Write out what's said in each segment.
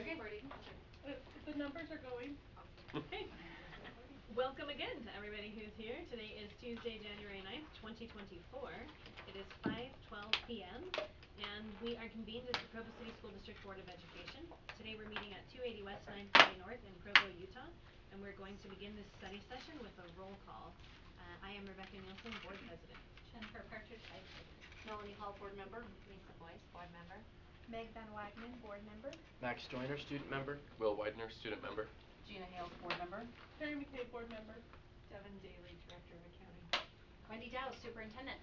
Okay. Recording. The numbers are going. Okay. Welcome again to everybody who's here. Today is Tuesday, January 9th, 2024. It is 5:12 p.m. and we are convened as the Provo City School District Board of Education. Today we're meeting at 280 West 940 North in Provo, Utah, and we're going to begin this study session with a roll call. I am Rebecca Nielsen, Board President. Jennifer Partridge, Vice President. Melanie Hall, Board Member. Lisa Boyce, Board Member. Meg Van Wagenen, Board Member. Max Joyner, Student Member. Will Widener, Student Member. Gina Hales, Board Member. Terry McKay, Board Member. Devin Daly, Director of Accounting. Wendy Dow, Superintendent.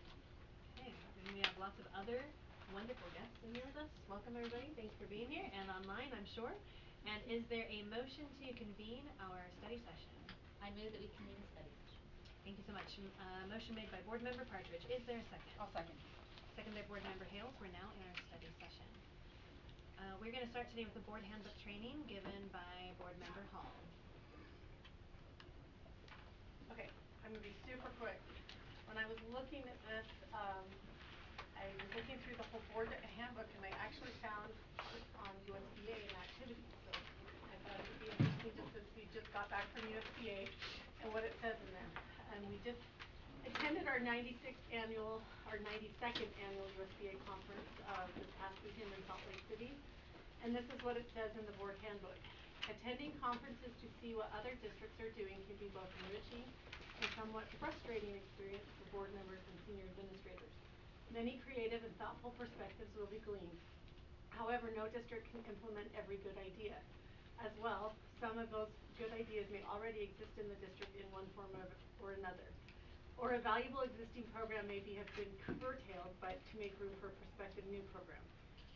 Okay, and we have lots of other wonderful guests in here with us. Welcome everybody, thanks for being here, and online I'm sure. And is there a motion to convene our study session? I move that we convene the study session. Thank you so much. Motion made by Board Member Partridge. Is there a second? I'll second. Second by Board Member Hales. We're now in our study session. We're going to start today with the Board Handbook training given by Board Member Hall. Okay, I'm going to be super quick. When I was looking at this, I was looking through the whole Board Handbook and I actually found parts on USBA and activities. So I thought it would be interesting just since we just got back from USBA and what it says in there. And we just attended our 92nd annual USBA conference this past weekend in Salt Lake City. And this is what it says in the Board Handbook. Attending conferences to see what other districts are doing can be both enriching and somewhat frustrating experience for board members and senior administrators. Many creative and thoughtful perspectives will be gleaned. However, no district can implement every good idea. As well, some of those good ideas may already exist in the district in one form or another. Or a valuable existing program may have been curtailed, but to make room for a prospective new program.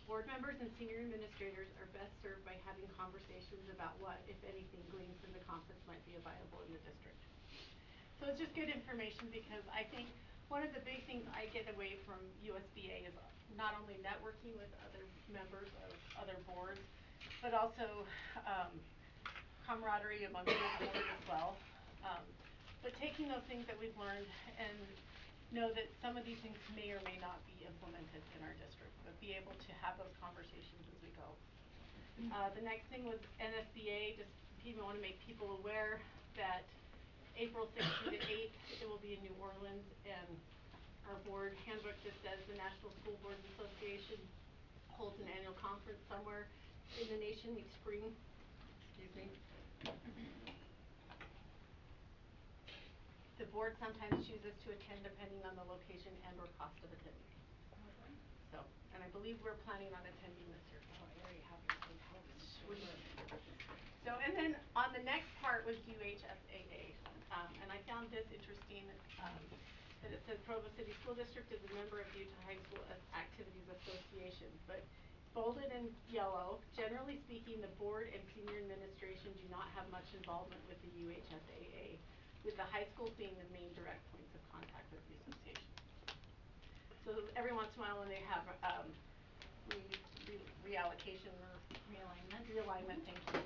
Board members and senior administrators are best served by having conversations about what, if anything, gleaned from the conference might be viable in the district. So it's just good information because I think one of the big things I get away from USBA is not only networking with other members of other boards, but also camaraderie among the board as well. But taking those things that we've learned and know that some of these things may or may not be implemented in our district, but be able to have those conversations as we go. The next thing was NSBA, just people want to make people aware that April 6th to the 8th, it will be in New Orleans, and our board handbook just says the National School Boards Association holds an annual conference somewhere in the nation each spring. Excuse me. The board sometimes chooses to attend depending on the location and or cost of attending. So, and I believe we're planning on attending this year. Oh, I already have your hotel room. Sweet. So, and then on the next part was UHSAA. And I found this interesting, that it says Provo City School District is a member of Utah High School Activities Association. But bolded in yellow, generally speaking, the board and senior administration do not have much involvement with the UHSAA, with the high schools being the main direct points of contact with the association. So every once in a while when they have reallocation or realignment, thank you,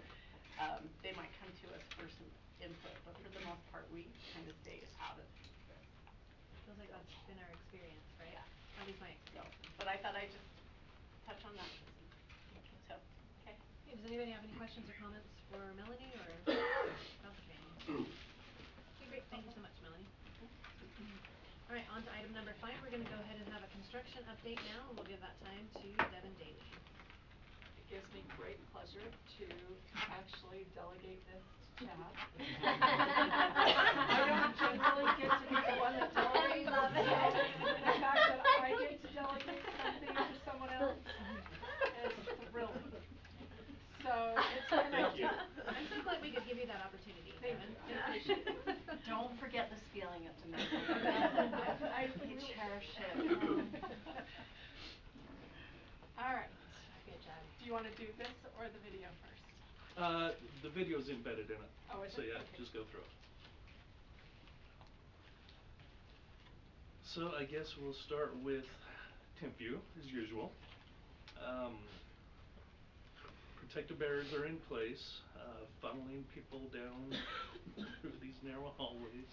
they might come to us for some input, but for the most part we kind of stay out of this. Feels like that's been our experience, right? Yeah. At least my experience. So, but I thought I'd just touch on that. Thank you. So, okay. Hey, does anybody have any questions or comments for Melanie or about the training? Okay, great. Thank you so much, Melanie. All right, on to item number 5. We're going to go ahead and have a construction update now, and we'll give that time to Devin Daly. It gives me great pleasure to actually delegate this to Chad. I don't generally get to be the one that delegates. I love it. So the fact that I get to delegate something to someone else is thrilling. So it's been Thank you. I'm so glad we could give you that opportunity, Thank Devin. you. I appreciate it. Don't forget the spelling at the next We cherish it. All right. Good job. Do you want to do this or the video first? The video's embedded in it. Oh, is so it? yeah, Okay. just go through it. So I guess we'll start with Timpview as usual. Protective barriers are in place, funneling people down through these narrow hallways.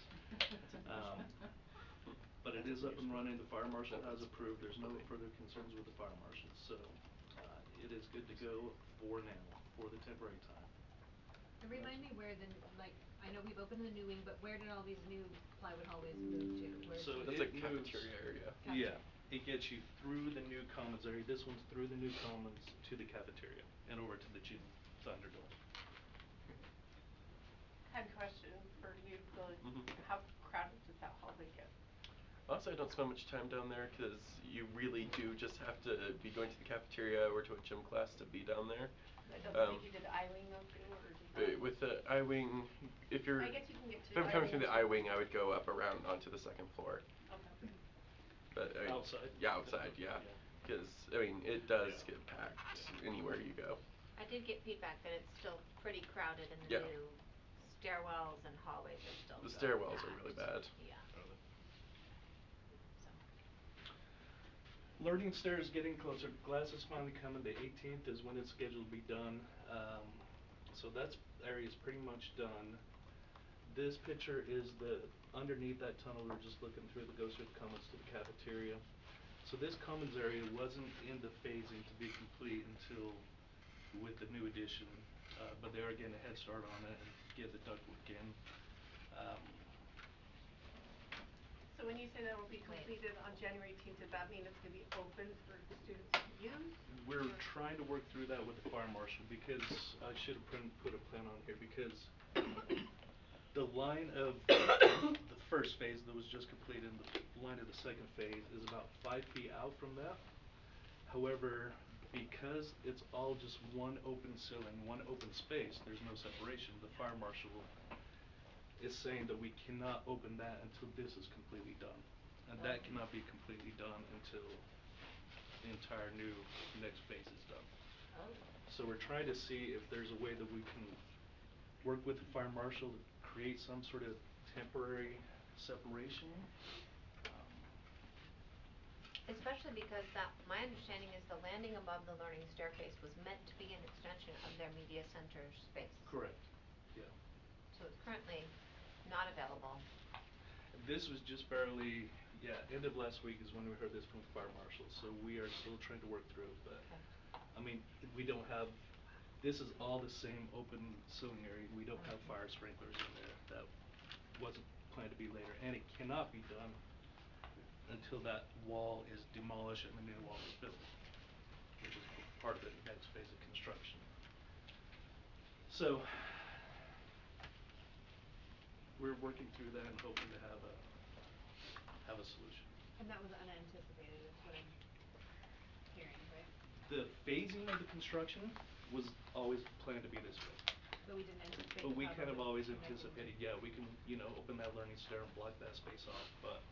But it is up and running. The fire marshal has approved. There's no further concerns with the fire marshal. So it is good to go for now, for the temporary time. And remind me where the like, I know we've opened the new wing, but where did all these new plywood hallways move to? Where's So That's it like moves, cafeteria area. yeah, Cafeteria. it gets you through the new commons area. This one's through the new commons to the cafeteria and over to the gym Thunderdome. I had a question for you, Billy. Mhm. How crowded does that hallway get? Honestly, I don't spend much time down there cuz you really do just have to be going to the cafeteria or to a gym class to be down there. That doesn't think you did the I wing though too, or did you? With the I wing, if you're I guess you can get to if I'm I coming wing through the too. I wing, I would go up around onto the second floor. Okay. But I mean, Outside? yeah, outside, yeah. Yeah. Cuz I mean, it does Yeah. get packed anywhere you go. I did get feedback that it's still pretty crowded in the Yeah. new stairwells and hallways are still The really stairwells are really packed. bad. Yeah. So Learning Stair is getting closer. Glass is finally coming. The 18th is when it's scheduled to be done. So that's area's pretty much done. This picture is the underneath that tunnel we were just looking through that goes through the commons to the cafeteria. So this commons area wasn't in the phasing to be complete until with the new addition, but they are getting a head start on it and get the ductwork in. So when you say that will be Wait. completed on January 18th, does that mean it's gonna be open for students to use? We're Or trying to work through that with the fire marshal because I should have put a plan on here because the line of the first phase that was just completed and the line of the second phase is about 5 feet out from that. However, because it's all just one open ceiling, one open space, there's no separation. The fire marshal is saying that we cannot open that until this is completely done. And that cannot be completely done until the entire new next phase is done. Oh. So we're trying to see if there's a way that we can work with the fire marshal to create some sort of temporary separation. Especially because that, my understanding is the landing above the learning staircase was meant to be an extension of their media center space. Correct, yeah. So it's currently not available. This was just barely, yeah, end of last week is when we heard this from the fire marshal, so we are still trying to work through it, but Okay. I mean, we don't have, this is all the same open ceiling area. We don't have fire sprinklers in there. That wasn't planned to be later, and it cannot be done until that wall is demolished and the new wall is built, which is part of the next phase of construction. So we're working through that and hoping to have a solution. And that was unanticipated is what I'm hearing, right? The phasing of the construction was always planned to be this way. But we didn't anticipate But the we kind problem of with always connecting anticipated, the yeah, we can, you know, open that learning stair and block that space off, but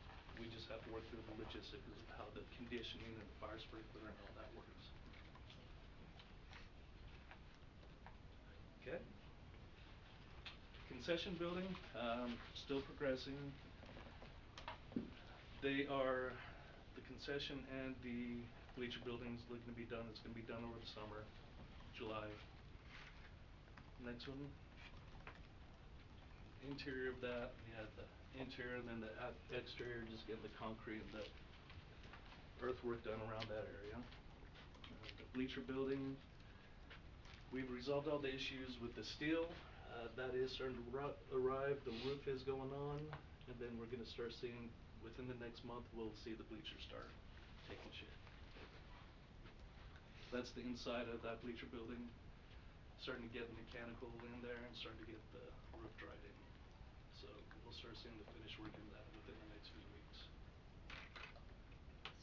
we just have to work through the logistics of how the conditioning and the fire sprinkler and all that works. Okay. Concession building, still progressing. They are, the concession and the bleacher building's looking to be done. It's gonna be done over the summer, July. Next one. Interior of that, yeah, the interior and then the exterior, just getting the concrete and the earthwork done around that area. The bleacher building, we've resolved all the issues with the steel. That is starting to arrive, the roof is going on, and then we're gonna start seeing, within the next month, we'll see the bleachers start taking shape. That's the inside of that bleacher building. Starting to get the mechanical in there and starting to get the roof dried in. So we'll start seeing the finished work in that within the next few weeks.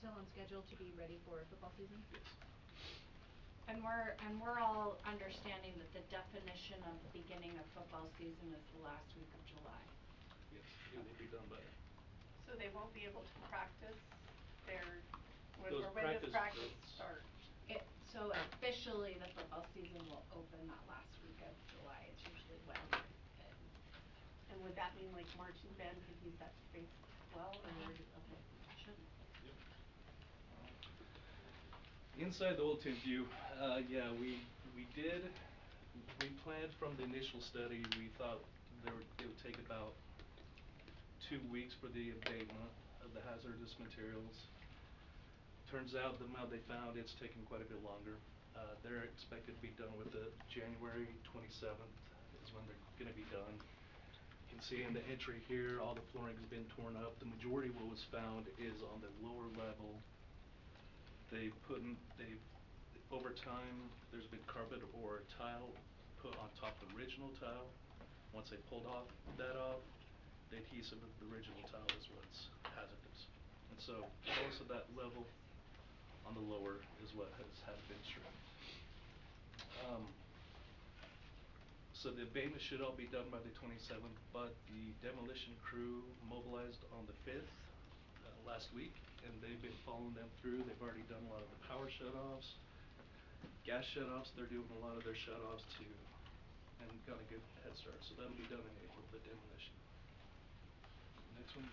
Still on schedule to be ready for football season? Yes. And we're all understanding that the definition of the beginning of football season is the last week of July. Yes, it will be done by then. So they won't be able to practice their, when Those or when does practice fields. start? So officially the football season will open that last week of July. It's usually when And would that mean like marching band could use that space as well, or okay. Should. Yep. Inside the old Tin View, yeah, we did, we planned from the initial study, we thought it would take about 2 weeks for the abatement of the hazardous materials. Turns out the amount they found, it's taken quite a bit longer. They're expected to be done with it January 27th is when they're gonna be done. You can see in the entry here, all the flooring's been torn up. The majority of what was found is on the lower level. They've over time, there's been carpet or tile put on top of the original tile. Once they pulled that off, the adhesive of the original tile is what's hazardous. And so most of that level on the lower is what has been stripped. So the abatement should all be done by the 27th, but the demolition crew mobilized on the 5th, last week, and they've been following them through. They've already done a lot of the power shutoffs, gas shutoffs. They're doing a lot of their shutoffs too, and got a good head start. So that'll be done in April, the demolition. Next one.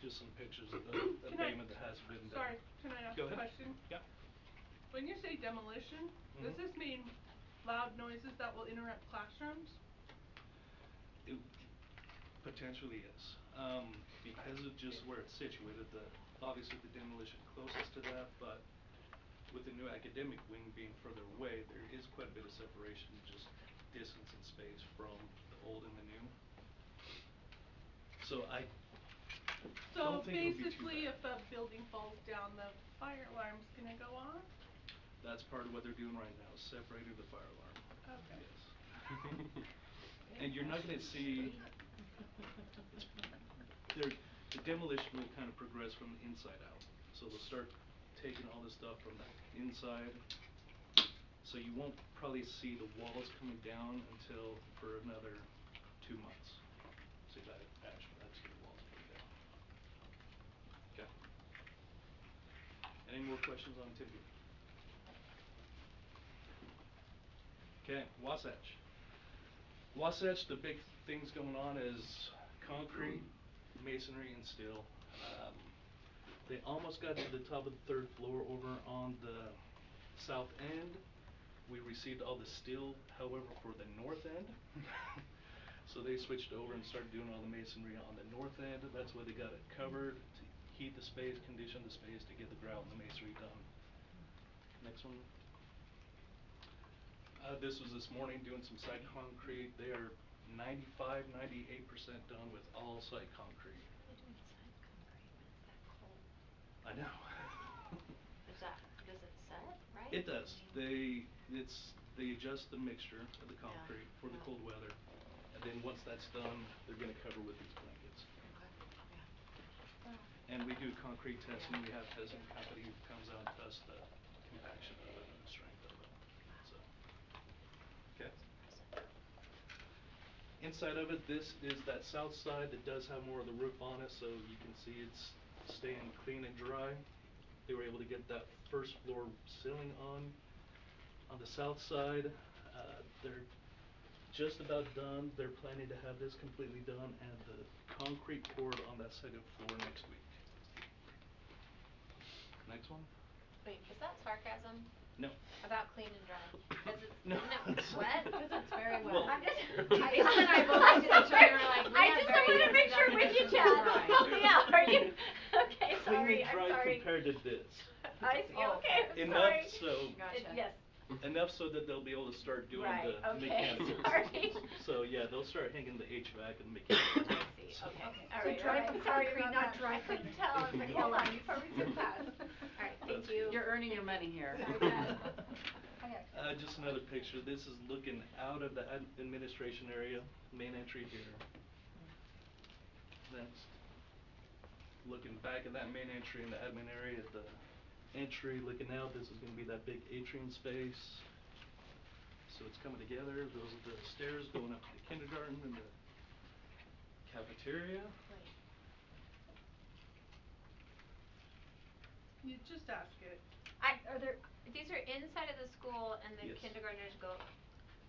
Just some pictures of the abatement that has been done. Sorry, can I ask Go a ahead. question? Yeah. When you say demolition, does this mean loud noises that will interrupt classrooms? It potentially is. Because of just where it's situated, obviously the demolition closest to that, but with the new academic wing being further away, there is quite a bit of separation, just distance and space from the old and the new. So I So don't think it'll be too basically bad. if a building falls down, the fire alarm's gonna go off? That's part of what they're doing right now, separating the fire alarm. Okay. Yes. And you're not gonna see the demolition will kind of progress from the inside out. So they'll start taking all the stuff from the inside. So you won't probably see the walls coming down until for another 2 months. See that actually, that's the walls coming down. Okay. Any more questions on Tempe? Okay, Wasatch. Wasatch, the big things going on is concrete, masonry, and steel. They almost got to the top of the 3rd floor over on the south end. We received all the steel, however, for the north end. So they switched over and started doing all the masonry on the north end. That's why they got it covered, to heat the space, condition the space, to get the grout and the masonry done. Next one. This was this morning doing some site concrete. They are 95, 98% done with all site concrete. How are they doing site concrete when it's that cold? I know. Does it set, right? It does. I mean. They adjust the mixture of the Yeah, concrete for the yeah. cold weather. And then once that's done, they're gonna cover with these blankets. Okay, yeah. And we do concrete testing. Yeah. We have testing company who comes out and tests the compaction of it and the strength of it. So, okay. That's impressive. Inside of it, this is that south side that does have more of the roof on it, so you can see it's staying clean and dry. They were able to get that 1st floor ceiling on the south side. They're just about done. They're planning to have this completely done and the concrete poured on that 2nd floor next week. Next one. Wait, is that sarcasm? No. About clean and dry? Cause it's, No. isn't it wet? Cause it's very wet. Well, I'm just Lisa and I both looked at each other and we're like, we I have just very wanted to different make sure with you, definitions of Chad. dry. Help me out, are you, okay, Clean sorry, and I'm dry sorry. compared to this. I see, Oh, okay, I'm Enough sorry. so Gotcha. Yes. enough so that they'll be able to start doing Right, the okay, mechanical sorry. systems. So yeah, they'll start hanging the HVAC and the mechanical. I see, So- okay, Okay, all so right, dry all from right, sorry concrete, about not that. dry I from- couldn't tell, I was like, Hold hold on. on, before we skip past. All right, thank That's you. good. You're earning your money here. Sorry, Chad. Okay. Just another picture. This is looking out of the administration area, main entry here. Next. Looking back at that main entry in the admin area at the entry, looking out, this is gonna be that big atrium space. So it's coming together. Those are the stairs going up to the kindergarten and the cafeteria. Wait. You just ask it. These are inside of the school and the Yes. kindergartners go,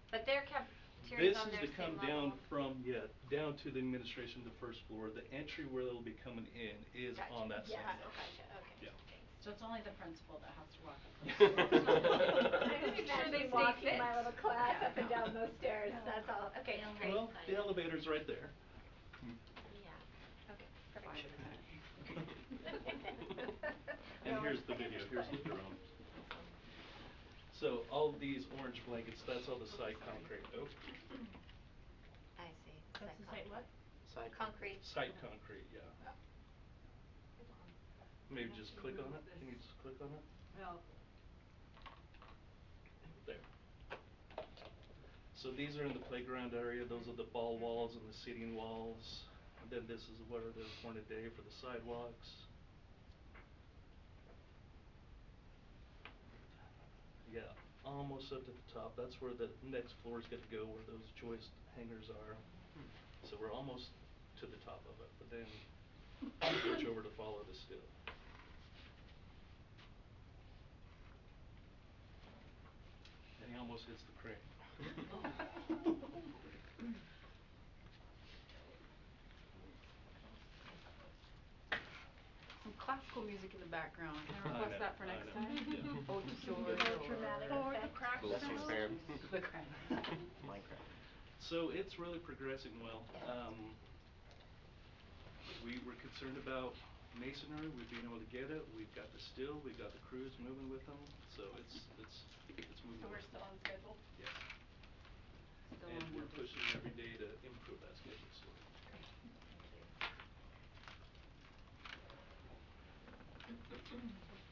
but their cafeteria's This on is their to same come level? down from, down to the administration, the 1st floor. The entry where they'll be coming in is Gotcha. on that same Yes, level. gotcha, okay, Yeah. thanks. So it's only the principal that has to walk up those stairs. It's not me. I'm just Make sure they imagining stay walking fit. my little class Yeah, up and no. down those stairs, No. that's all, okay, They'll great. Well, the elevator's right there. Yeah, okay, perfect. 5 minutes. And here's the video. Here's the drone. Awesome. So all these orange blankets, that's all the Oh, site sorry. concrete. Oh. I see. That's the site what? Side Concrete. Site concrete, yeah. Hold on. Maybe I have just to click on move it. this. Can you just click on it? Well. There. So these are in the playground area. Those are the ball walls and the seating walls. And then this is where the pointed day for the sidewalks. Yeah, almost up to the top. That's where the next floor is gonna go, where those joist hangers are. So we're almost to the top of it, but then switch over to follow the still. And he almost hits the crane. Some classical music in the background. Can I I request know, that for I next know, time? yeah. Oh, More dramatic For the effect. crack Little sound. transparent. The crack. Minecraft. So it's really progressing well. Yeah, that's We were concerned about masonry. We've been able to get it. We've got the steel. We've got the crews moving with them. So it's moving So well. we're still on schedule? Yes. Still And on we're budget. pushing every day to improve that schedule slowly. Great, thank you.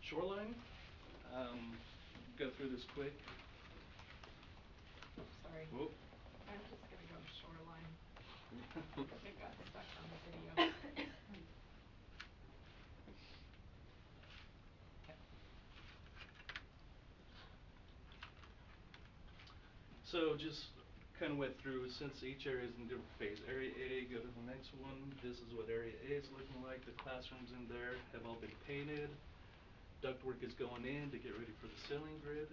Shoreline, go through this quick. Sorry. Whoop. I'm just gonna go to shoreline. It got stuck on the video. So just kind of went through, since each area is in different phase. Area A, go to the next one. This is what Area A is looking like. The classrooms in there have all been painted. Ductwork is going in to get ready for the ceiling grid.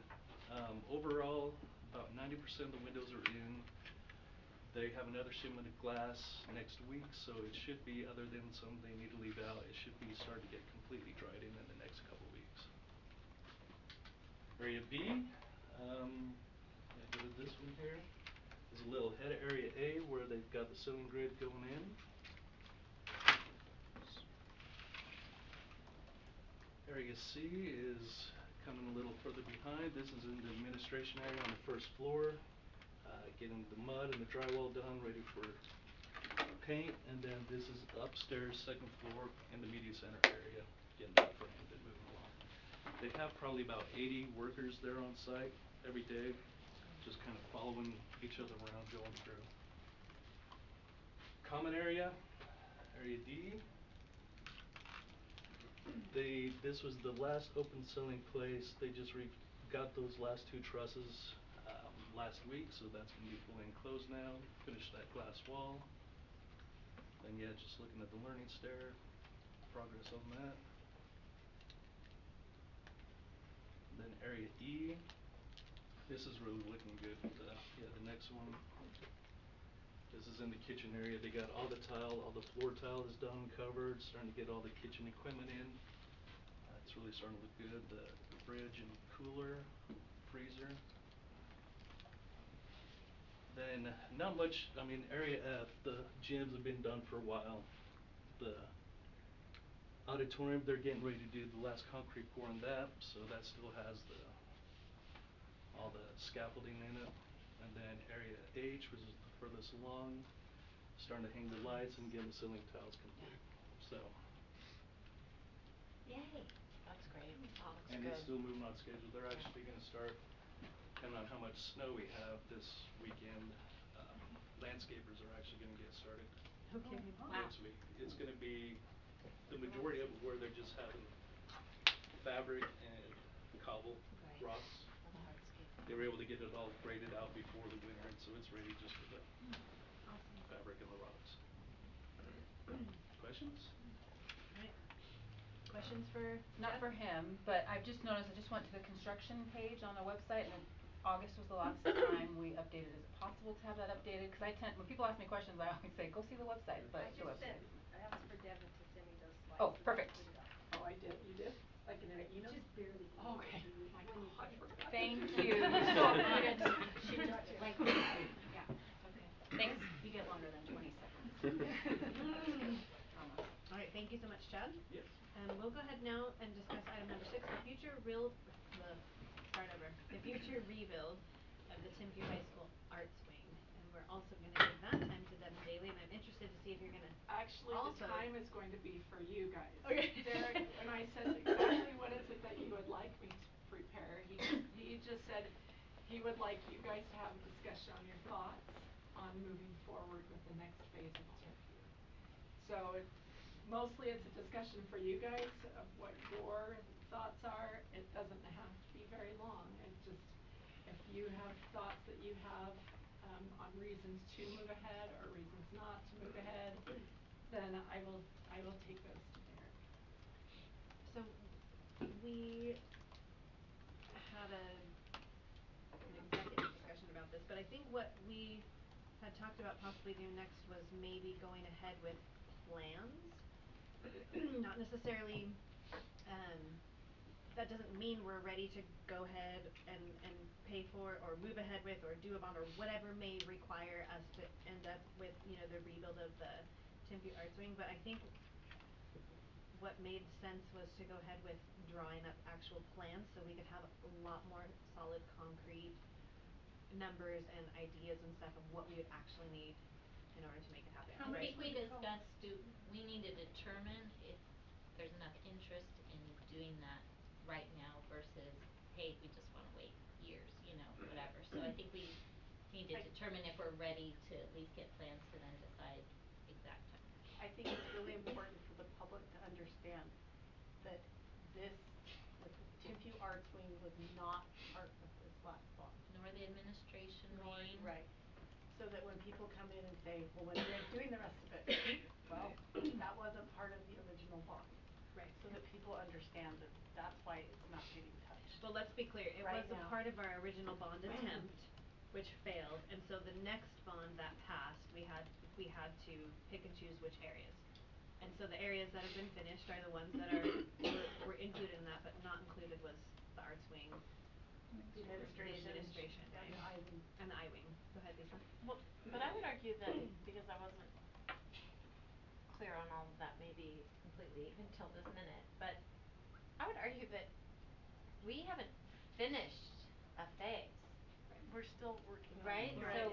Overall, about 90% of the windows are in. They have another shipment of glass next week, so it should be, other than some they need to leave out, it should be starting to get completely dried in the next couple weeks. Area B, go to this one here. There's a little head of Area A where they've got the ceiling grid going in. Area C is coming a little further behind. This is in the administration area on the first floor. Getting the mud and the drywall done, ready for paint. And then this is upstairs, second floor, in the media center area, getting that framed and moving along. They have probably about 80 workers there on site every day, just kind of following each other around, going through. Common area, Area D. This was the last open ceiling place. They just got those last two trusses last week, so that's gonna be fully enclosed now. Finished that glass wall. Then yeah, just looking at the learning stair, progress on that. Then Area E. This is really looking good. The next one. This is in the kitchen area. They got all the tile, all the floor tile is done, covered, starting to get all the kitchen equipment in. It's really starting to look good. The fridge and cooler, freezer. Then not much, I mean, Area F, the gyms have been done for a while. The auditorium, they're getting ready to do the last concrete pour on that, so that still has all the scaffolding in it. And then Area H, which is the furthest along, starting to hang the lights and getting the ceiling tiles complete. So. Yay, that's great. That looks And good. it's still moving on schedule. They're actually gonna start, depending on how much snow we have this weekend, landscapers are actually gonna get started Okay, wow. next week. It's gonna be the majority of it where they're just having fabric and cobble Right. rocks. For the hardscape. They were able to get it all graded out before the winter, and so it's ready just for the Awesome. fabric and the rocks. Questions? Alright. Questions for Not Chad? for him, but I've just noticed, I just went to the construction page on the website, and August was the last time we updated. Is it possible to have that updated? Cause when people ask me questions, I always say, go see the website, but the website. I asked for Devin to send me those slides. Oh, perfect. Oh, I did, you did? Like in an email? Just barely Oh, okay. My gosh, Rebecca. Thank you so much. She just like, yeah, Okay. Thanks. you get longer than 20 seconds. Promise. Alright, thank you so much, Chad. Yes. We'll go ahead now and discuss item number 6, the future start over. The future rebuild of the Timpview High School Arts Wing, and we're also gonna give that time to Deb and Daly, and I'm interested to see if you're gonna Actually, the also time is going to be for you guys. Okay. Derek, when I said exactly what is it that you would like me to prepare, he just said he would like you guys to have a discussion on your thoughts on moving forward with the next phase of Timpview. So mostly it's a discussion for you guys of what your thoughts are. It doesn't have to be very long. It just, if you have thoughts that you have on reasons to move ahead or reasons not to move ahead, then I will take those to Derek. So we had an executive discussion about this, but I think what we had talked about possibly doing next was maybe going ahead with plans. Not necessarily that doesn't mean we're ready to go ahead and pay for or move ahead with or do a bond or whatever may require us to end up with, you know, the rebuild of the Timpview Arts Wing, but I think what made sense was to go ahead with drawing up actual plans so we could have a lot more solid concrete numbers and ideas and stuff of what we would actually need in order to make it happen, How I much right? think would we it cost? discussed, we need to determine if there's enough interest in doing that right now versus, hey, we just wanna wait years, you know, whatever. So I think we need to determine if we're ready to at least get plans to then decide exact timing. I think it's really important for the public to understand that this, that the Timpview Arts Wing was not part of this last bond. Nor the administration Nor, wing. right. So that when people come in and say, well, when are you guys doing the rest of it? Well, that wasn't part of the original bond. Right. So that people understand that that's why it's not getting touched. Well, let's be clear, it Right was a now. part of our original bond attempt, which failed, and so the next bond that passed, we had to pick and choose which areas. And so the areas that have been finished are the ones that are were included in that, but not included was the Arts Wing. The administration Right. and the I Wing. And the I Wing. Go ahead, Lisa. Well, but I would argue that because I wasn't clear on all of that maybe completely until this minute, but I would argue that we haven't finished a phase. We're still working on Right? it. So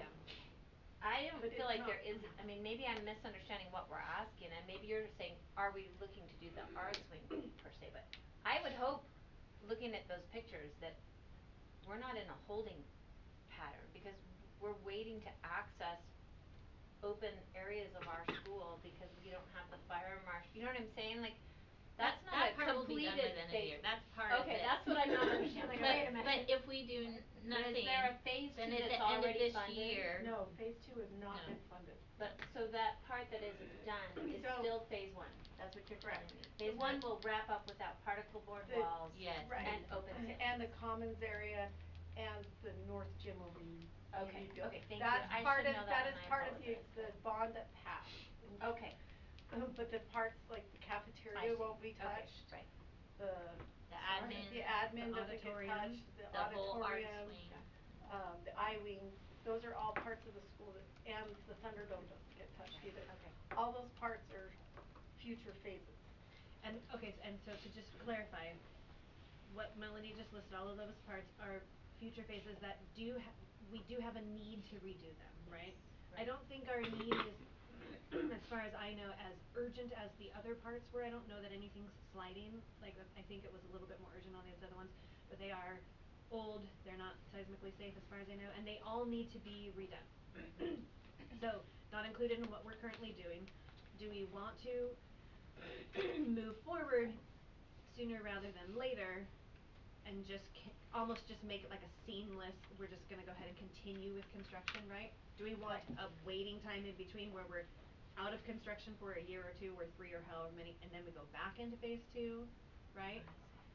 I don't But feel it's like not there is, I mean, maybe I'm misunderstanding what we're asking and maybe you're saying, are we looking to do the Arts Wing per se, but I would hope, looking at those pictures, that we're not in a holding pattern because we're waiting to access open areas of our school because we don't have the fire marshal, you know what I'm saying? Like, that's not a That part will be done by completed the end of the phase. year, that's part of Okay, it. that's what I'm not understanding, like, wait a minute. But if we do But nothing, is there a phase then two at that's the end of already this funded? year. No, phase two has not No. been funded. But, so that part that isn't done is So still phase one, that's what you're telling Correct. me. Phase one will wrap up with that particle board The walls Yes. and open space. And the commons area and the north gym will be Okay, rebuilt. okay, thank you. That's I part should of, know that that is and I part of apologize, the but bond that passed. Okay. But the parts like the I cafeteria see. won't be Okay, touched. right. The The admin. the admin The doesn't get auditorium. touched, the The whole arts auditorium, wing. the I Wing, those are all parts of the school that, and the Thunderdome doesn't get touched Right, either. okay. All those parts are future phases. And okay, and so to just clarify, what Melanie just listed, all of those parts are future phases that we do have a need to redo them, right? I don't think our need is as far as I know, as urgent as the other parts were. I don't know that anything's sliding, like I think it was a little bit more urgent on these other ones, but they are old, they're not seismically safe as far as I know, and they all need to be redone. So, not included in what we're currently doing, do we want to move forward sooner rather than later and just almost just make it like a seamless, we're just gonna go ahead and continue with construction, right? Do we want a waiting time in between where we're out of construction for a year or two or three or however many, and then we go back into phase two, right?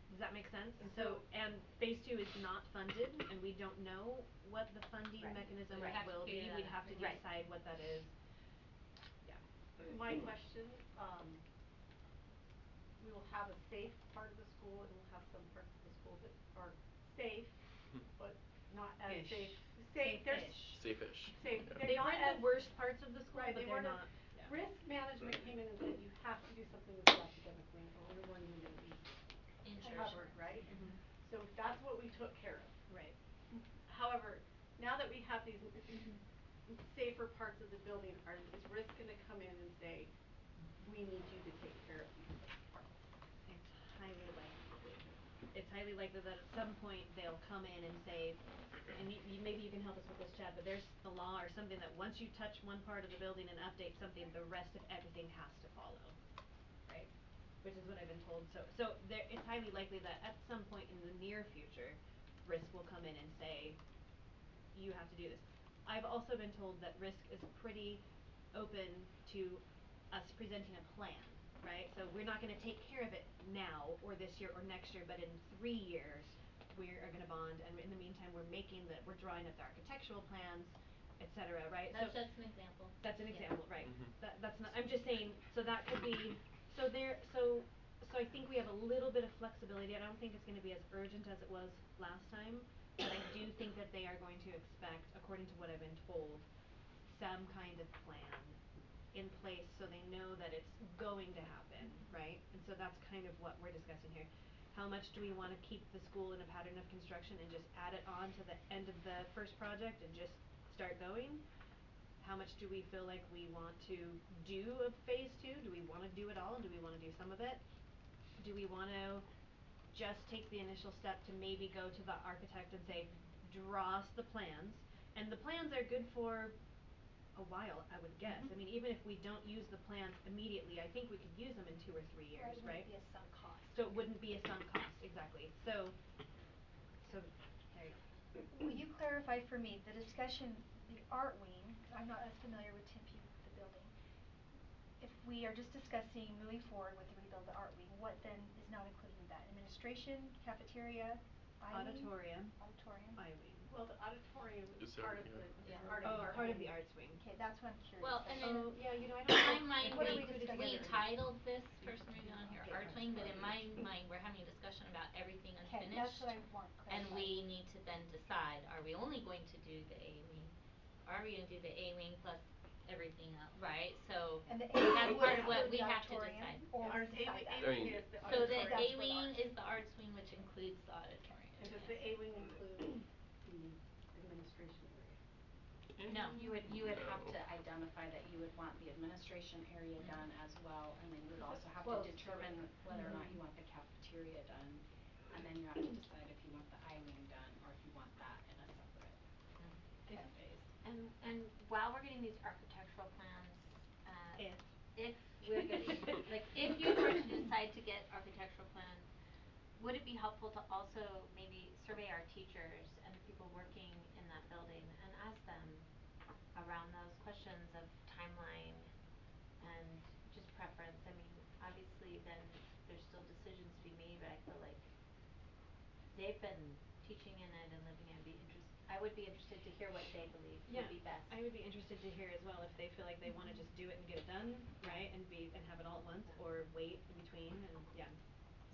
Does that make sense? And so, and phase two is not funded and we don't know what the funding Right. mechanism So we have to will be, figure that we'd out. have to Right. decide what that is. Yeah. My question, we will have a safe part of the school and we'll have some parts of the school that are safe, but not as Ish. safe. They're Safe-ish. Safe-ish. safe, Yeah. they're They not weren't as the worst parts of the school, right, but they they're weren't as not, yeah. risk management came in and said you have to do something with the academic wing or we weren't even gonna be Insured. covered, right? Mhm. So that's what we took care of. Right. However, now that we have these safer parts of the building, is Risk gonna come in and say, we need you to take care of these parts? It's highly likely. It's highly likely that at some point they'll come in and say, and maybe you can help us with this, Chad, but there's a law or something that once you touch one part of the building and update something, the rest of everything has to follow. Right? Which is what I've been told. So there, it's highly likely that at some point in the near future, Risk will come in and say, you have to do this. I've also been told that Risk is pretty open to us presenting a plan, right? So we're not gonna take care of it now or this year or next year, but in 3 years we are gonna bond, and in the meantime we're drawing up the architectural plans, et cetera, right? That's just an example. That's an Yeah. example, right. Mhm. That's not, I'm just saying, so that could be, so I think we have a little bit of flexibility. I don't think it's gonna be as urgent as it was last time, but I do think that they are going to expect, according to what I've been told, some kind of plan in place so they know that it's going to happen, right? And so that's kind of what we're discussing here. How much do we wanna keep the school in a pattern of construction and just add it on to the end of the first project and just start going? How much do we feel like we want to do of phase 2? Do we wanna do it all? Do we wanna do some of it? Do we wanna just take the initial step to maybe go to the architect and say, draw us the plans, and the plans are good for a while, I would guess. I mean, even if we don't use the plans immediately, I think we could use them in 2 or 3 years, right? Right, it wouldn't be a sunk cost. So it wouldn't be a sunk cost, exactly. So there you go. Will you clarify for me the discussion, the art wing, 'cause I'm not as familiar with Tempe with the building. If we are just discussing moving forward with the rebuild the art wing, what then is not included in that? Administration, cafeteria, I wing? Auditorium. Auditorium. I wing. Well, the auditorium is Is there, part of yeah. the, Yeah. part of the art Part of wing. the arts wing. Okay, that's what I'm curious Well, about. and then Oh, yeah, you know, I in don't my know mind if What are we we included discussing? we together or not. titled this first moving on here Okay, art arts wing, but wing. in my mind we're having a discussion about everything Okay, unfinished. that's what I want And clarified. we need to then decide, are we only going to do the A wing? Are we gonna do the A wing plus everything else, right? So And the A that's wing part would of what include we the have to auditorium, decide. or Our we decide that? A wing is the So the auditorium. That's A for the wing arts. is the arts wing, which includes the auditorium. And does the A wing include the administration area? No. You would have No. to identify that you would want the administration area done as well, and then you would Cuz also it's have to close to determine it. whether or not you want the cafeteria done. And then you have to decide if you want the I wing done or if you want that in a separate phase. And while we're getting these architectural plans, If if we're getting, like, if you were to decide to get architectural plans, would it be helpful to also maybe survey our teachers and the people working in that building and ask them around those questions of timeline and just preference? I mean, obviously then there's still decisions to be made, but I feel like they've been teaching in it and living it. I would be interested to hear what they believe Yeah, would be best. I would be interested to hear as well if they feel like they wanna just do it and get it done, right? And have it all at once, or wait in between, and yeah.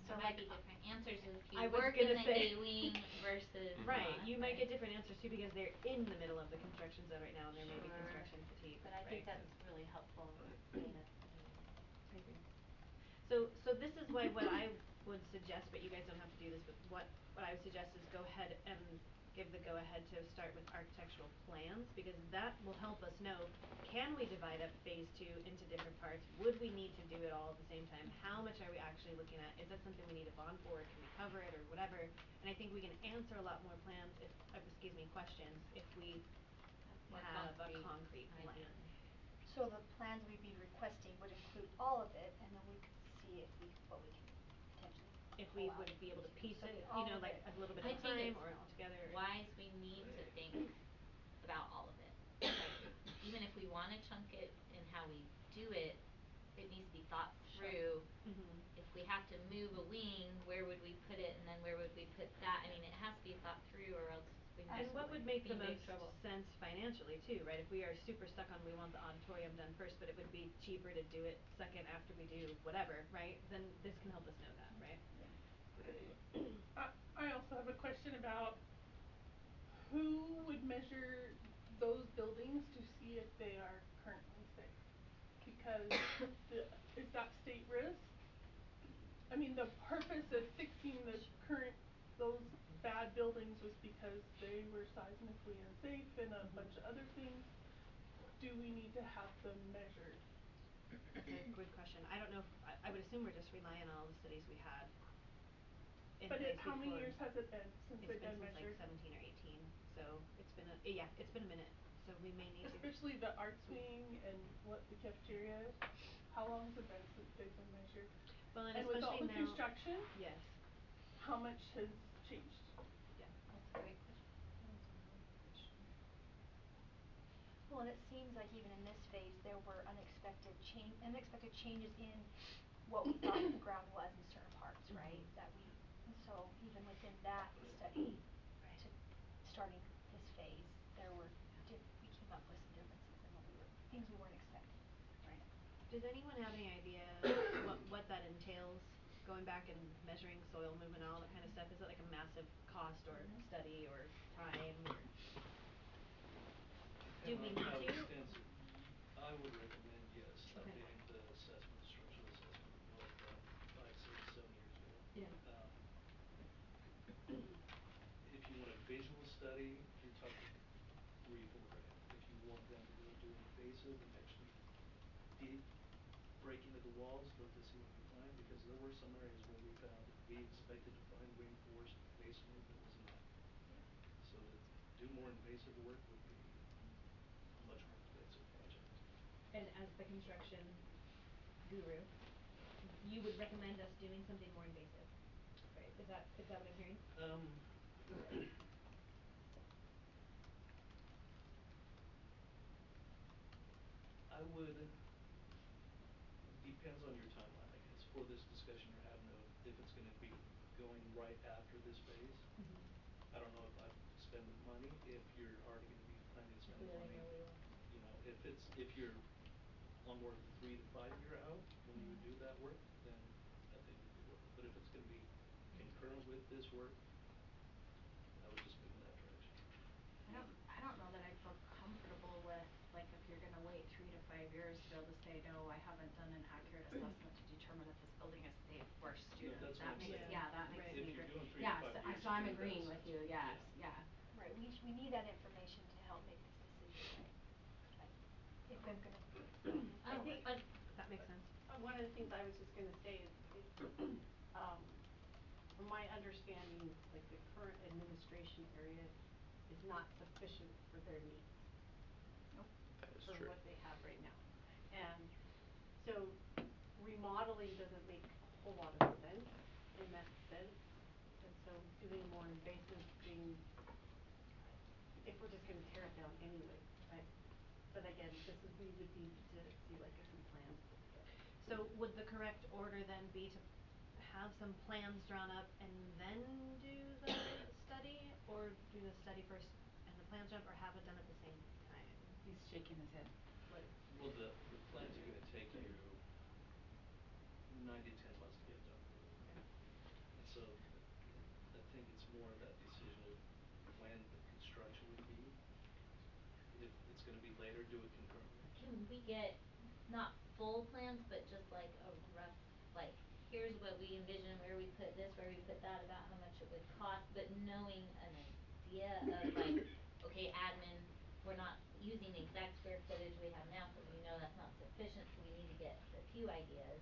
There might be different answers if I you was work in gonna the say A wing versus Right, not, you might right? get different answers too because they're in the middle of the construction zone right now and there may be Sure. construction fatigue, But I right? think that's really helpful data for me. I agree. So this is why what I would suggest, but you guys don't have to do this, but what I would suggest is go ahead and give the go ahead to start with architectural plans, because that will help us know, can we divide up phase 2 into different parts? Would we need to do it all at the same time? How much are we actually looking at? Is that something we need to bond for? Can we cover it or whatever? And I think we can answer a lot more plans if questions if we More have a concrete concrete plan. idea. So the plans we'd be requesting would include all of it, and then we could see what we can potentially If pull we out would be able to into. piece So it, all you know, of like it. a little bit I at a think time it's or all together. wise, we need to think about all of it. Like, even if we wanna chunk it in how we do it, it needs to be thought through. Mhm. If we have to move a wing, where would we put it, and then where would we put that? I mean, it has to be thought through or else we might And what would be make the in big most trouble. sense financially too, right? If we are super stuck on we want the auditorium done first, but it would be cheaper to do it second after we do whatever, right? Then this can help us know that, right? I also have a question about who would measure those buildings to see if they are currently safe? Because is that state risk? I mean, the purpose of fixing the current, those bad buildings was because they were seismically unsafe and a bunch of Mhm. other things, do we need to have them measured? That's a good question. I don't know if I would assume we're just relying on all the studies we had in But place how many before. years has it been since It's they've been been since like measured? 17 or 18, so it's been yeah, it's been a minute, so we may need to. Especially the arts wing and what the cafeteria, how long has it been since they've been measured? Well, and And with all especially the now. construction, Yes. how much has changed? Yeah. That's a great that is a really good question. Well, and it seems like even in this phase there were unexpected changes in what we thought the ground was in certain parts, right? Mhm. That we, and so even within that study Right. to starting this phase, there were we came up with some differences in what we were, things we weren't expecting. Right. Does anyone have any idea what that entails? Going back and measuring soil movement, all that kind of stuff, is it like a massive cost or study or time or? Do Depending we on need how to? extensive, I would recommend yes, Okay. updating the assessment, the structural assessment of what was done 5, 6, 7 years ago. Yeah. If you want a visual study, you're talking 3, 4 grand. If you want them to go do an invasive and actually dig, break into the walls, look to see what we find, because there were some areas where we expected to find reinforced masonry that was not. So to do more invasive work would be a much more expensive project. And as the construction guru, you would recommend us doing something more invasive, right? Is that what I'm hearing? I would, depends on your timeline, I guess, for this discussion you're having of if it's gonna be going right after this phase. Mhm. I don't know if I'd spend the money if you're already gonna be planning to If spend we the already money. know we want. You know, if you're on more of the 3 to 5 year out when you would do that work, then I think it'd be worth it. But if it's gonna be concurrent with this work, I would just move in that direction. I don't know that I'd feel comfortable with, like, if you're gonna wait 3 to 5 years to be able to say, no, I haven't done an accurate assessment to determine if this building is safe for No, students. that's what That I'm makes, saying. yeah, that makes Right. If me you're doing 3 to yeah, 5 so years, so I'm then that agreeing with sense. you, yes, Yeah. yeah. Right, we need that information to help make this decision, right? Like, if we're gonna I Oh, think That makes sense. one of the things I was just gonna say is from my understanding, like the current administration area is not sufficient for their needs. Nope. That is For true. what they have right now. And so remodeling doesn't make a whole lot of sense in that sense. And so doing more invasive things, if we're just gonna tear it down anyway, right? But again, we would need to see like some plans, but. So would the correct order then be to have some plans drawn up and then do the study, or do the study first and the plans drawn up, or have it done at the same time? He's shaking his head. What? Well, the plans are gonna take you 9 to 10 months to get done. Okay. And so I think it's more of that decision of when the construction would be. If it's gonna be later, do it concurrently. Can we get not full plans, but just like a rough, like, here's what we envision, where we put this, where we put that, about how much it would cost, but knowing an idea of like, okay, admin, we're not using the exact square footage we have now cuz we know that's not sufficient, so we need to get a few ideas.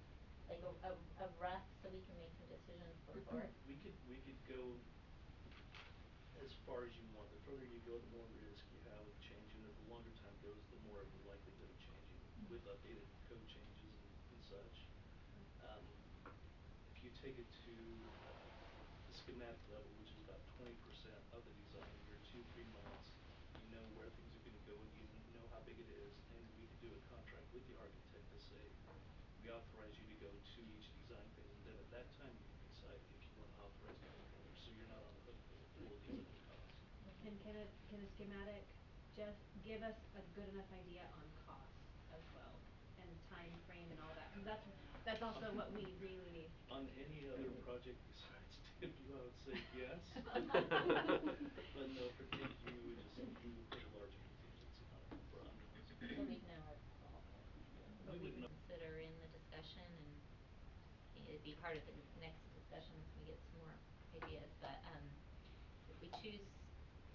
Like a rough, so we can make some decisions before. We could go as far as you want. The further you go, the more risk you have of changing it. The longer time goes, the more of a likelihood of changing with updated code changes and such. If you take it to the schematic level, which is about 20% of the design, you're 2, 3 months, you know where things are gonna go and you know how big it is, and we could do a contract with the architect to say, we authorize you to go to each design phase, and then at that time you can decide if you wanna authorize going further, so you're not on the hook for the full design cost. And can a schematic just give us a good enough idea on cost as well, and time frame and all that, cuz that's also what we really need. On any other project besides Timpview, I would say yes. But no, for Timpview, we would put a larger contingency on it for unknowns. So we'd know a ballpark figure, We what we would would know. consider in the discussion, and it'd be part of the next discussion once we get some more ideas, but we choose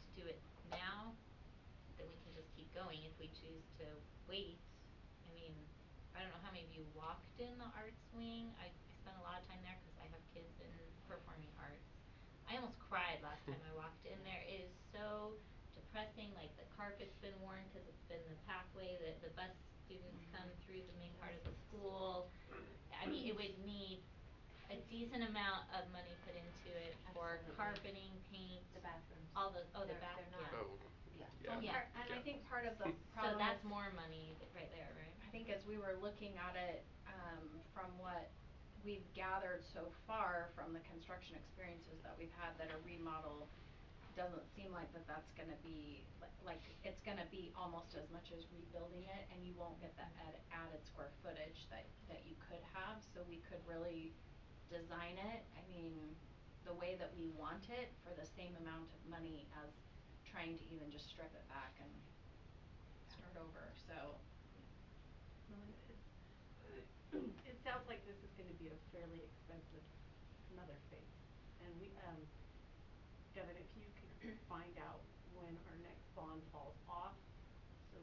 to do it now, then we can just keep going. If we choose to wait, I mean, I don't know how many of you walked in the arts wing. I spent a lot of time there cuz I have kids in performing arts. I almost cried last time I walked in there. It is so depressing, like the carpet's been worn cuz it's been the pathway that the bus students come through the main part of the school. I mean, it would need a decent amount of money put into it for Absolutely. carpeting, paint, The bathrooms. all the, oh the They're yeah. not. Oh, Yeah. yeah. Yeah. And I Yeah. think part of the So problem that's is more money right there, right? I think as we were looking at it, from what we've gathered so far from the construction experiences that we've had that are remodel, doesn't seem like that's gonna be like it's gonna be almost as much as rebuilding it, and you won't get the added square footage that you could have, so we could really design it, I mean, the way that we want it for the same amount of money as trying to even just strip it back and start over, so. It sounds like this is gonna be a fairly expensive another phase. And we Evan, if you could find out when our next bond falls off, so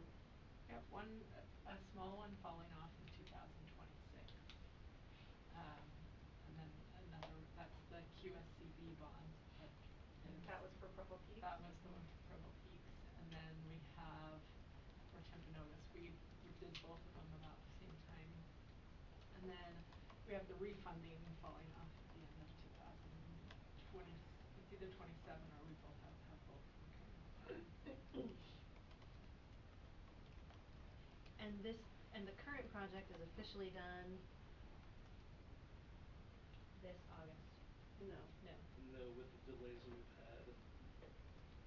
We have one, a small one falling off in 2026. And then another, that's the QSCB bond that is. that was for Purple Peaks? That was the one for Purple Peaks, and then we have for Timpanogos, we did both of them about the same time. And then we have the refunding falling off at the end of 2020, it's either 27 or we both have both of them coming up at once. And this, and the current project is officially done this August? No. No. No, with the delays that we've had,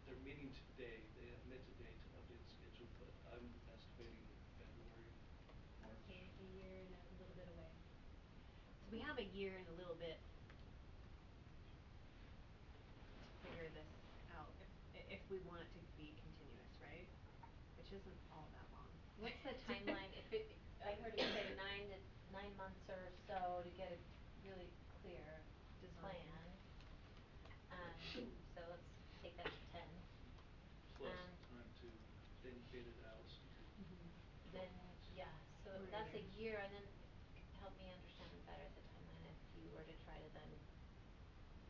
they're meeting today, they have met today to update the schedule, but I'm estimating February, March. So a year and a little bit away. So we have a year and a little bit to figure this out if we want it to be continuous, right? Which isn't all that long. What's the timeline? If it, I heard you say 9 months or so to get a really clear Design. plan. So let's take that to 10. Plus Um time to then bid it out. Mhm. 12 Then, months. yeah, so We're a that's a year. year, and then help me understand better the timeline if you were to try to then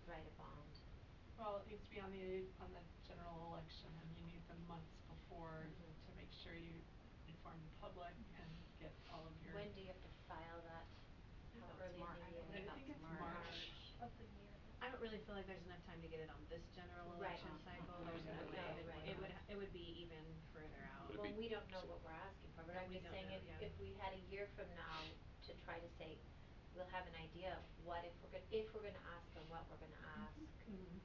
write a bond. Well, it needs to be on the general election, and you need the months before to make sure you inform the public and get all of your. When do you have to file that? How early in the year? I believe I think that's it's March. Of the year. I don't really feel like there's enough time to get it on this general Right. election cycle, there's no No, way, right. it would be even further out. Would it Well, be we don't know what we're asking for, but No, I'm we just don't saying know, yeah. if we had a year from now to try to say, we'll have an idea of what if we're gonna ask them what we're gonna ask, Mhm.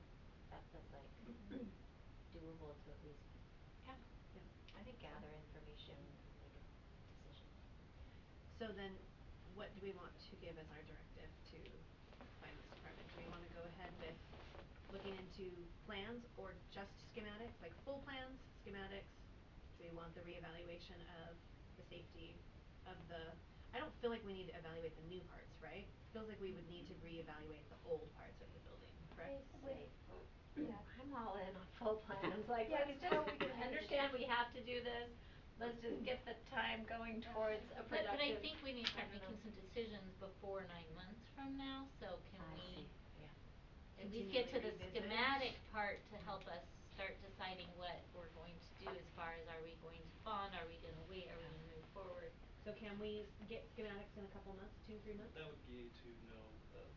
that feels like doable to at least Yeah, I think so. gather information and make a decision. So then, what do we want to give as our directive to finance department? Do we wanna go ahead with looking into plans or just schematics, like full plans, schematics? Do we want the reevaluation of the safety of the, I don't feel like we need to evaluate the new parts, right? Feels like we would need to reevaluate the old parts of the building, correct? Yeah. I'm all in on full plans, like Yeah, let's 'cause just how are we gonna make a understand we decision? have to do this, let's just get the time going towards a But I productive, think we need to I start don't know. making some decisions before 9 months from now, so can I we see, yeah. at least get to the Continually revisit? schematic part to help us start deciding what we're going to do as far as are we going to bond, are we gonna wait, are we gonna move forward? So can we get schematics in a couple months, 2, 3 months? That would be to know a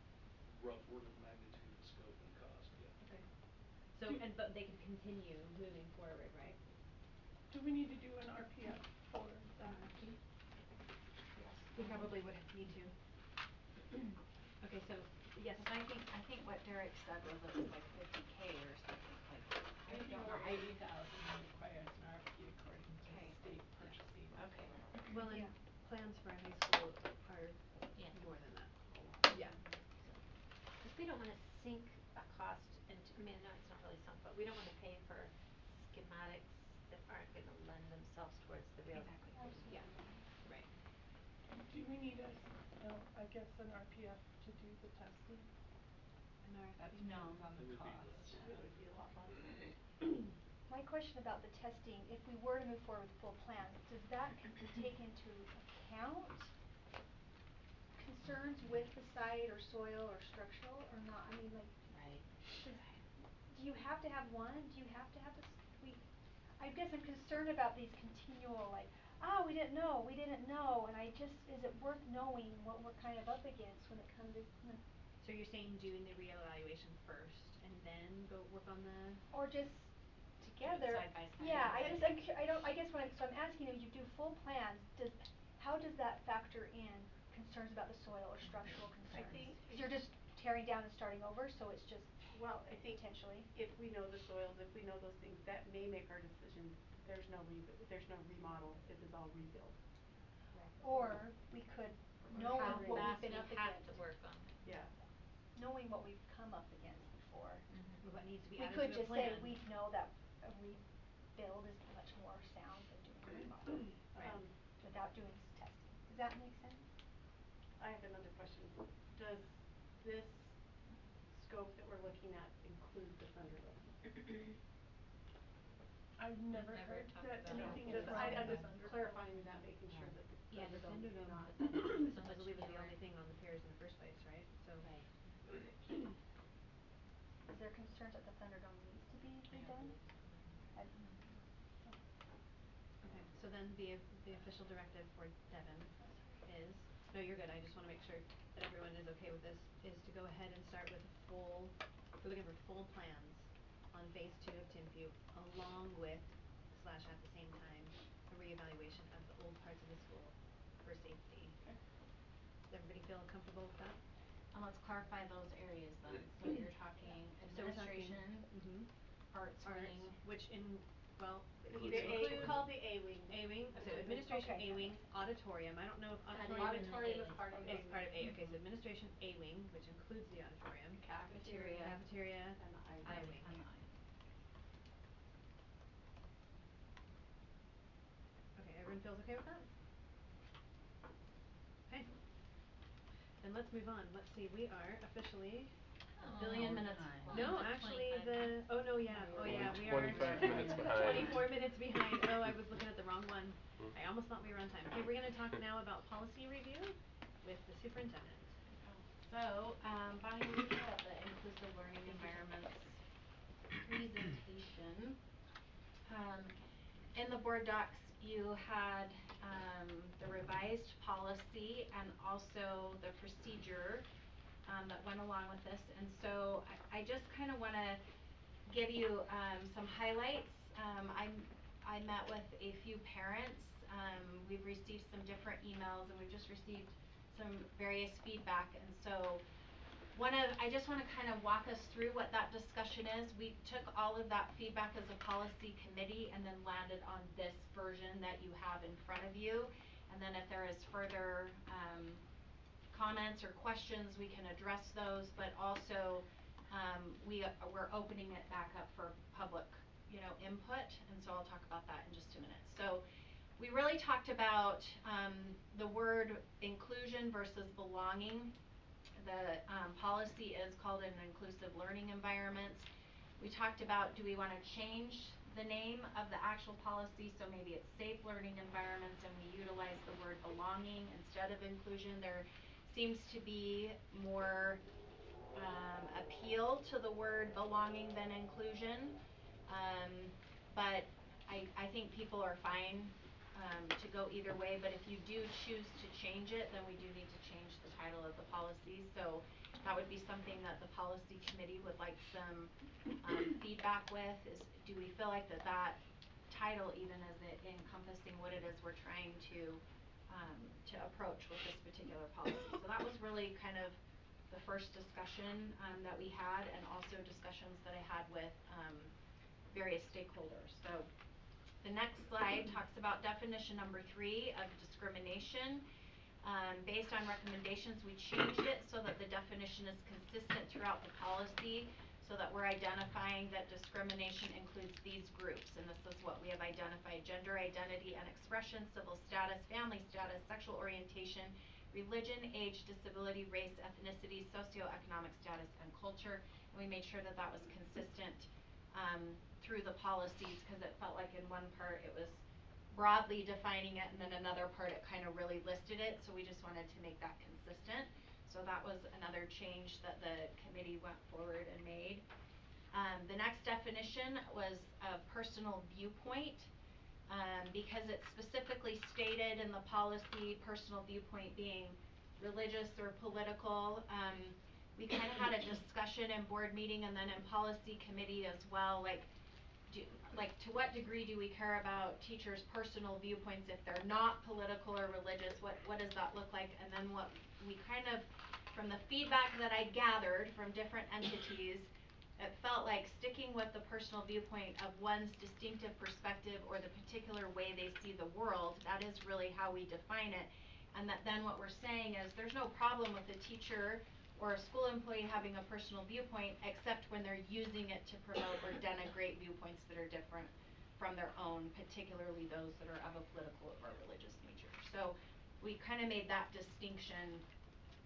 rough order of magnitude of scope and cost, yeah. Okay. So and but they could continue moving forward, right? Do we need to do an RPF for that too? We probably would need to. Okay, so, yes. Cuz I think what Derek said was it was like 50K or something, like, I Anything don't over know, 80,000 requires an RFP according to K. state purchasing. Okay. Well, and Yeah. plans for a high school are Yeah. more than that. Yeah. So. Cuz we don't wanna sink a cost into, I mean, no, it's not really sunk, but we don't wanna pay for schematics that aren't gonna lend themselves towards the real Exactly. thing. Yeah. Absolutely. Right. Do we need I guess an RPF to do the testing? an That RFP? depends No. on It the would be cost. less. It would be a lot less. My question about the testing, if we were to move forward with full plans, does that take into account concerns with the site or soil or structural or not? I mean, like, Right. does, do you have to have one? Do you have to have this, I guess I'm concerned about these continual like, we didn't know, and I just, is it worth knowing what we're kind of up against when it comes to So you're saying doing the reevaluation first and then go work on the or just Do it together. side by side. Yeah, I just, I don't, I guess when so I'm asking you do full plans, how does that factor in concerns about the soil or structural I concerns? think 'Cause you're just tearing down and starting over, so it's just Well, I think potentially. if we know the soils, if we know those things, that may make our decision, there's no remodel, it is all rebuild. Or we could, knowing How what we've fast been we up have against. to work on it. Yeah. Knowing what we've come up against before. with what needs to be We added could to a just say plan. we know that a rebuild is much more sound than doing a remodel. Um Without doing testing. Does that make sense? I have another question. Does this scope that we're looking at include the Thunderdome? I've We've never never heard talked that about anything Just, is wrong I'm with the just Thunderdome. clarifying that, making sure Yeah. that the Yeah, the Thunderdome do Thunderdome not. So much supposedly was the newer. only thing on the piers in the first place, right? So Right. Is there concerns that the Thunderdome needs to be I don't redone? believe so, no. Okay, so then the official directive for Devon is, no, you're good, I just wanna make sure that everyone is okay with this, is to go ahead and start with a full, we're looking for full plans on phase 2 of Timpview along with / at the same time a reevaluation of the old parts of the school for safety. Okay. Does everybody feel comfortable with that? And let's clarify those areas then. So you're talking So we're talking, administration, arts arts, wing. which well, Includes The the A, auditorium. called the A wing. A wing, so administration, Okay. A wing, auditorium, I don't know if That auditorium is in the Auditorium A is wing. part of is part of A, okay, so Mhm. administration, A wing, which includes the auditorium. Cafeteria. Cafeteria, And the I I wing. And the I. Okay, everyone feels okay with that? Okay. Then let's move on, let's see, we are officially A Oh, billion we're minutes behind. no, behind. actually 25 oh no, yeah, No, we you're are right. 25 minutes behind. 24 minutes behind, oh, I was looking at the wrong one. Mm. I almost thought we were on time. Okay, we're gonna talk now about policy review with the superintendent. So, Bonnie, will you have the inclusive learning environments presentation. In the board docs you had the revised policy and also the procedure that went along with this, and so I just kinda wanna give you some highlights. I met with a few parents. We've received some different emails and we've just received some various feedback, and so I just wanna kinda walk us through what that discussion is. We took all of that feedback as a policy committee and then landed on this version that you have in front of you. And then if there is further comments or questions, we can address those, but also we're opening it back up for public, input, and so I'll talk about that in just a minute. So we really talked about the word inclusion versus belonging. The policy is called an inclusive learning environments. We talked about, do we wanna change the name of the actual policy, so maybe it's safe learning environments and we utilize the word belonging instead of inclusion. There seems to be more appeal to the word belonging than inclusion. But I think people are fine to go either way, but if you do choose to change it, then we do need to change the title of the policy. So that would be something that the policy committee would like some feedback with, is do we feel like that title even is encompassing what it is we're trying to approach with this particular policy. So that was really kind of the first discussion that we had, and also discussions that I had with various stakeholders. So the next slide talks about definition number 3 of discrimination. Based on recommendations, we changed it so that the definition is consistent throughout the policy, so that we're identifying that discrimination includes these groups, and this is what we have identified: gender identity and expression, civil status, family status, sexual orientation, religion, age, disability, race, ethnicity, socioeconomic status, and culture. And we made sure that that was consistent through the policies, because it felt like in one part it was broadly defining it, and then another part it kind of really listed it, so we just wanted to make that consistent. So that was another change that the committee went forward and made. The next definition was a personal viewpoint, because it specifically stated in the policy personal viewpoint being religious or political. We kind of had a discussion in board meeting and then in policy committee as well, like to what degree do we care about teachers' personal viewpoints if they're not political or religious? What does that look like? And then what we kind of, from the feedback that I gathered from different entities, it felt like sticking with the personal viewpoint of one's distinctive perspective or the particular way they see the world, that is really how we define it. And that then what we're saying is there's no problem with a teacher or a school employee having a personal viewpoint, except when they're using it to promote or denigrate viewpoints that are different from their own, particularly those that are of a political or religious nature. So we kind of made that distinction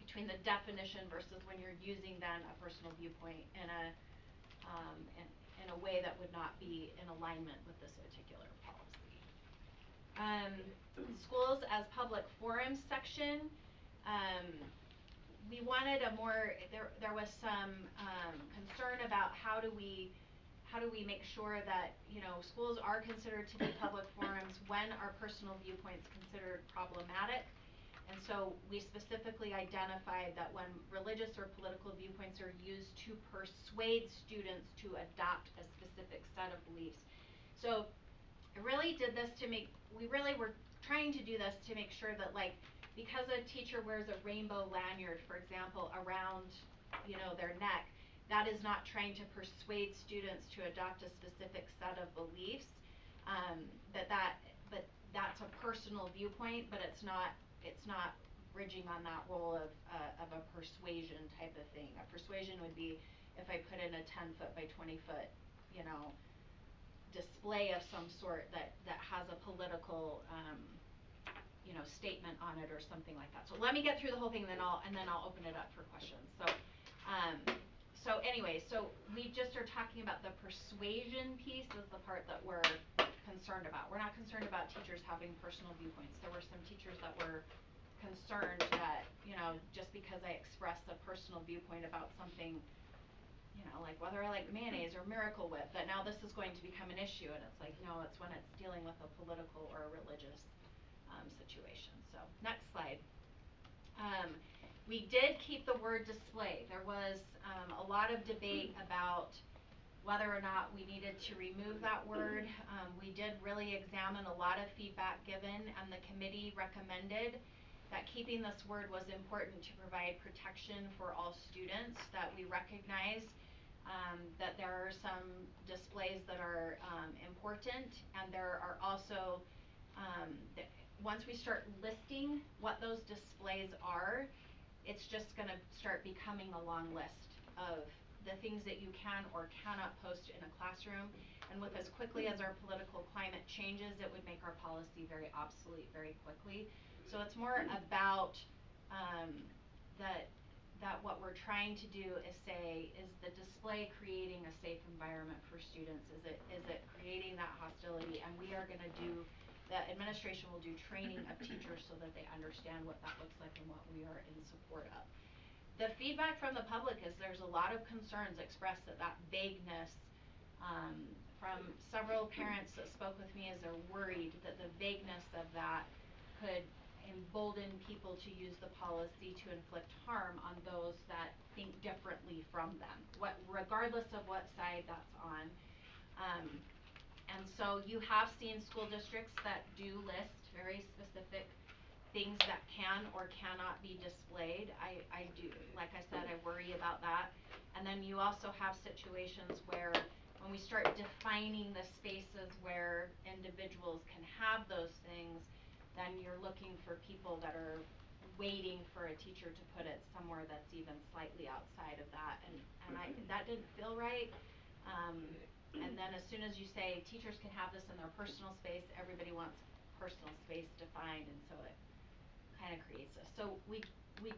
between the definition versus when you're using then a personal viewpoint in a way that would not be in alignment with this particular policy. Schools as public forums section, we wanted a more, there was some concern about how do we make sure that, you know, schools are considered to be public forums when are personal viewpoints considered problematic. And so we specifically identified that when religious or political viewpoints are used to persuade students to adopt a specific set of beliefs. So I really did this to make, we really were trying to do this to make sure that, like, because a teacher wears a rainbow lanyard, for example, around, you know, their neck, that is not trying to persuade students to adopt a specific set of beliefs. But that's a personal viewpoint, but it's not bridging on that role of a persuasion type of thing. A persuasion would be if I put in a 10-foot by 20-foot, you know, display of some sort that has a political you know, statement on it or something like that. So let me get through the whole thing, and then I'll open it up for questions. So anyway, so we just are talking about the persuasion piece is the part that we're concerned about. We're not concerned about teachers having personal viewpoints. There were some teachers that were concerned that, you know, just because I express a personal viewpoint about something, you know, like whether I like mayonnaise or Miracle Whip, that now this is going to become an issue. And it's like, no, it's when it's dealing with a political or a religious situation. So next slide. We did keep the word display. There was a lot of debate about whether or not we needed to remove that word. We did really examine a lot of feedback given, and the committee recommended that keeping this word was important to provide protection for all students, that we recognize that there are some displays that are important, and there are also once we start listing what those displays are, it's just going to start becoming a long list of the things that you can or cannot post in a classroom. And with as quickly as our political climate changes, it would make our policy very obsolete very quickly. So it's more about that what we're trying to do is say, is the display creating a safe environment for students? Is it creating that hostility? And we are going to do, the administration will do training of teachers so that they understand what that looks like and what we are in support of. The feedback from the public is there's a lot of concerns expressed that vagueness, from several parents that spoke with me, as they're worried that the vagueness of that could embolden people to use the policy to inflict harm on those that think differently from them, regardless of what side that's on. And so you have seen school districts that do list very specific things that can or cannot be displayed. I do, like I said, I worry about that. And then you also have situations where when we start defining the spaces where individuals can have those things, then you're looking for people that are waiting for a teacher to put it somewhere that's even slightly outside of that, and that didn't feel right. And then as soon as you say teachers can have this in their personal space, everybody wants personal space defined, and so kinda creates this. So we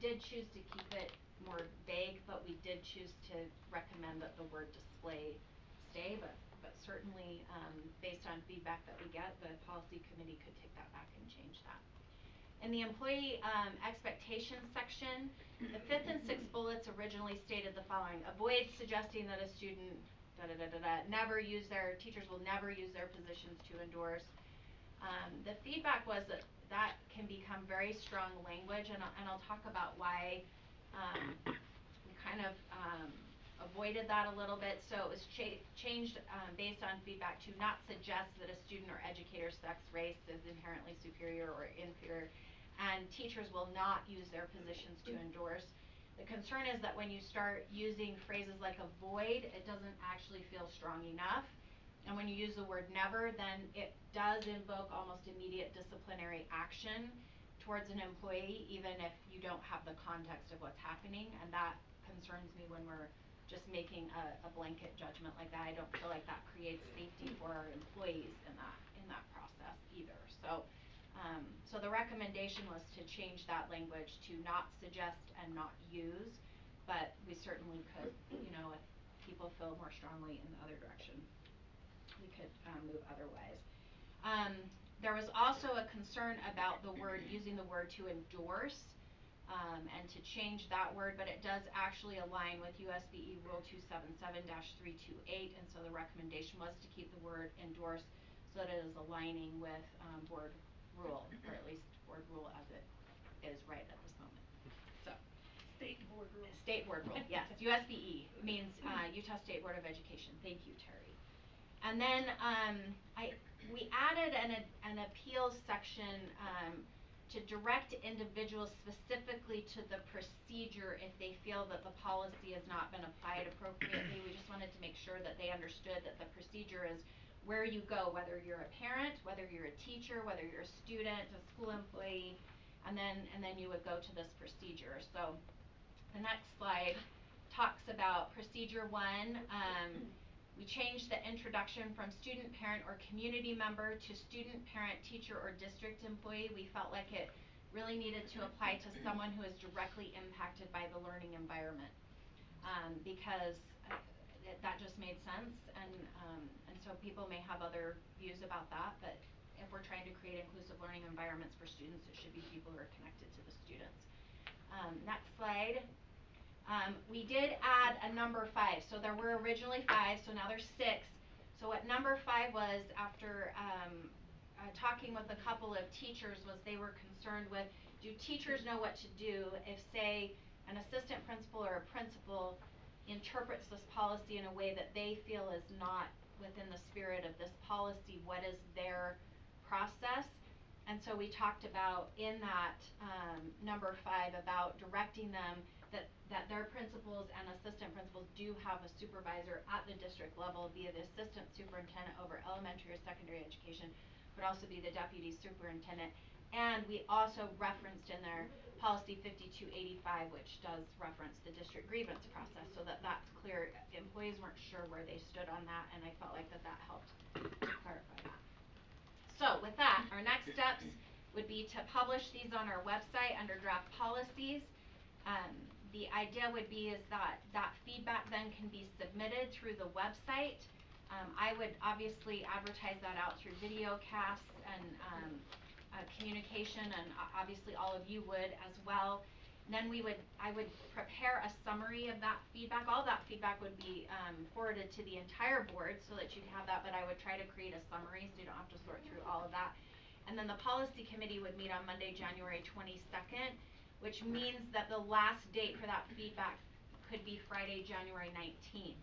did choose to keep it more vague, but we did choose to recommend that the word display stay, but certainly based on feedback that we get, the policy committee could take that back and change that. In the employee expectations section, the 5th and 6th bullets originally stated the following: avoid suggesting that a student never use their, teachers will never use their positions to endorse. The feedback was that that can become very strong language, and I'll talk about why we kind of avoided that a little bit. So it was changed based on feedback to not suggest that a student or educator's sex, race is inherently superior or inferior, and teachers will not use their positions to endorse. The concern is that when you start using phrases like avoid, it doesn't actually feel strong enough. And when you use the word never, then it does invoke almost immediate disciplinary action towards an employee, even if you don't have the context of what's happening, and that concerns me when we're just making a blanket judgment like that. I don't feel like that creates safety for our employees in that process either. So the recommendation was to change that language to not suggest and not use, but we certainly could, you know, if people feel more strongly in the other direction, we could move otherwise. There was also a concern about the word, using the word to endorse, and to change that word, but it does actually align with USBE Rule 277-328, and so the recommendation was to keep the word endorse so that it is aligning with board rule, or at least board rule as it is right at this moment. So State board rule. State board rule, yes. USBE means Utah State Board of Education. Thank you, Terry. And then we added an appeals section to direct individuals specifically to the procedure if they feel that the policy has not been applied appropriately. We just wanted to make sure that they understood that the procedure is where you go, whether you're a parent, whether you're a teacher, whether you're a student, a school employee, and then you would go to this procedure. So the next slide talks about procedure 1. We changed the introduction from student, parent, or community member to student, parent, teacher, or district employee. We felt like it really needed to apply to someone who is directly impacted by the learning environment, because that just made sense, and so people may have other views about that, but if we're trying to create inclusive learning environments for students, it should be people who are connected to the students. Next slide. We did add a number 5. So there were originally 5, so now there's 6. So what number 5 was, after talking with a couple of teachers, was they were concerned with, do teachers know what to do if, say, an assistant principal or a principal interprets this policy in a way that they feel is not within the spirit of this policy? What is their process? And so we talked about in that number 5 about directing them that their principals and assistant principals do have a supervisor at the district level, be it the assistant superintendent over elementary or secondary education, could also be the deputy superintendent. And we also referenced in there policy 5285, which does reference the district grievance process, so that that's clear. Employees weren't sure where they stood on that, and I felt like that helped to clarify that. So with that, our next steps would be to publish these on our website under draft policies. The idea would be is that feedback then can be submitted through the website. I would obviously advertise that out through video casts and communication, and obviously all of you would as well. And then I would prepare a summary of that feedback. All that feedback would be forwarded to the entire board so that you can have that, but I would try to create a summary so you don't have to sort through all of that. And then the policy committee would meet on Monday, January 22nd, which means that the last date for that feedback could be Friday, January 19th.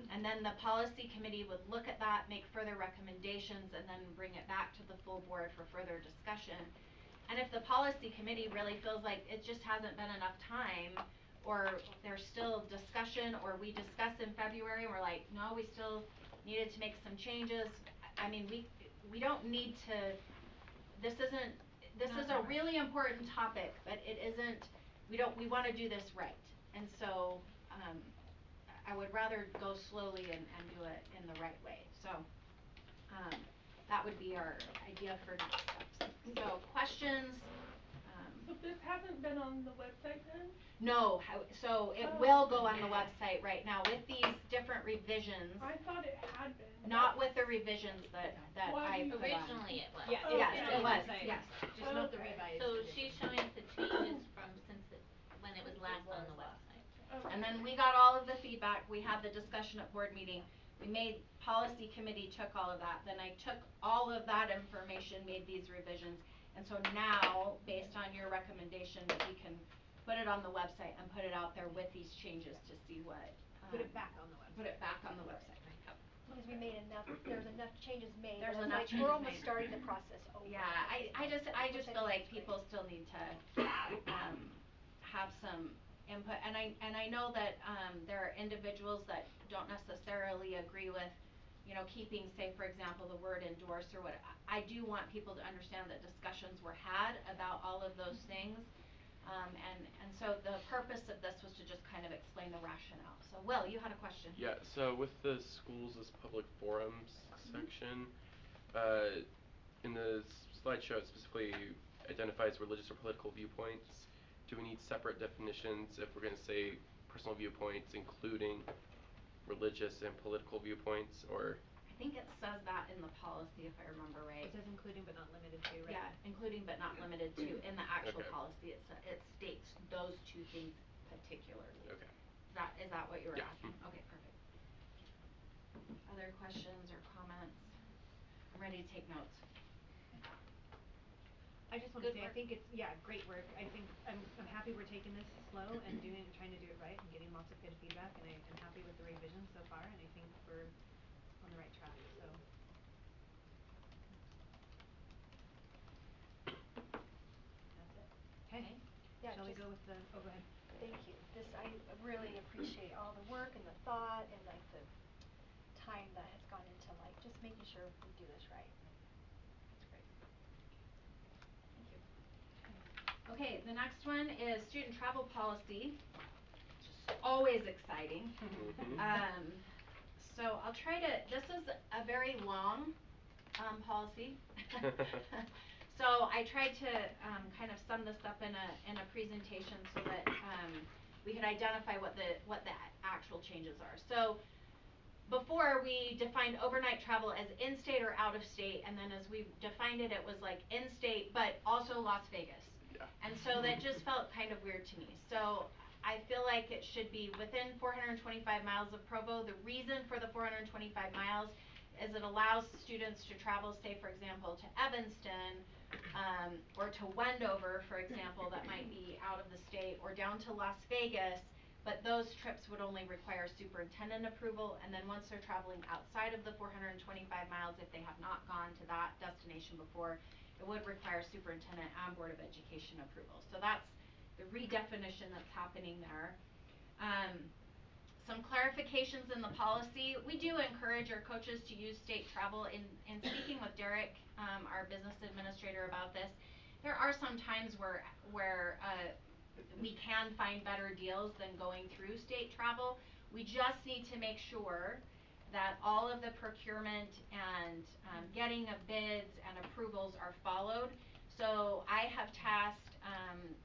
And then the policy committee would look at that, make further recommendations, and then bring it back to the full board for further discussion. And if the policy committee really feels like it just hasn't been enough time, or there's still discussion, or we discuss in February and we're like, no, we still needed to make some changes, I mean, we don't need to, this is a really important topic, but it isn't, we want to do this right. And so I would rather go slowly and do it in the right way. So that would be our idea for next steps. So questions? So this hasn't been on the website then? No, so it Oh, will go okay. on the website right now with these different revisions. I thought it had been. Not with the revisions that Why do I you put on. Originally it was. Yeah, Oh, Yes, it's it on the was, website, yes. just not the Okay. revised So edition. she's showing us the changes from since it, when it was last on the website. Okay. And then we got all of the feedback, we had the discussion at board meeting, we made, policy committee took all of that, then I took all of that information, made these revisions. And so now, based on your recommendation, we can put it on the website and put it out there with these changes to see what Put it back on the website. Put it back on the website. Because we made enough, there's enough changes made, There's but it's enough like, changes we're almost made. starting the process over. Yeah, I just feel like people still need to have some input, and I know that there are individuals that don't necessarily agree with, you know, keeping, say for example, the word endorse or what. I do want people to understand that discussions were had about all of those things. And so the purpose of this was to just kind of explain the rationale. So Will, you had a question. Yeah, so with the schools as public forums section, in the slideshow it specifically identifies religious or political viewpoints. Do we need separate definitions if we're gonna say personal viewpoints including religious and political viewpoints, or? I think it says that in the policy if I remember right. It says including but not limited to, right? Yeah, including but not limited to, in the actual Okay. policy it states those two things particularly. Okay. Is that what you were Yeah. asking? Okay, perfect. Other questions or comments? I'm ready to take notes. I just wanna say I think it's, yeah, great work. I think I'm happy we're taking this slow and doing, trying to do it right and getting lots of good feedback, and I'm happy with the revisions so far, and I think we're on the right track, so. That's it. K. Okay. Yeah, Shall we just go with the, oh go ahead. Thank you. This, I really appreciate all the work and the thought and like the time that has gone into like just making sure we do this right. That's great. Thank you. Okay, the next one is student travel policy, which is always exciting. Mhm. So I'll try to, this is a very long policy. So I tried to kind of sum this up in a presentation so that we could identify what the actual changes are. So before we defined overnight travel as in-state or out-of-state, and then as we defined it, it was like in-state but also Las Vegas. Yeah. And so that just felt kind of weird to me. So I feel like it should be within 425 miles of Provo. The reason for the 425 miles is it allows students to travel, say for example, to Evanston, or to Wendover, for example, that might be out of the state, or down to Las Vegas. But those trips would only require superintendent approval, and then once they're traveling outside of the 425 miles, if they have not gone to that destination before, it would require superintendent and Board of Education approval. So that's the redefinition that's happening there. Some clarifications in the policy. We do encourage our coaches to use state travel. In speaking with Derek, our business administrator, about this, there are some times where we can find better deals than going through state travel. We just need to make sure that all of the procurement and getting of bids and approvals are followed. So I have tasked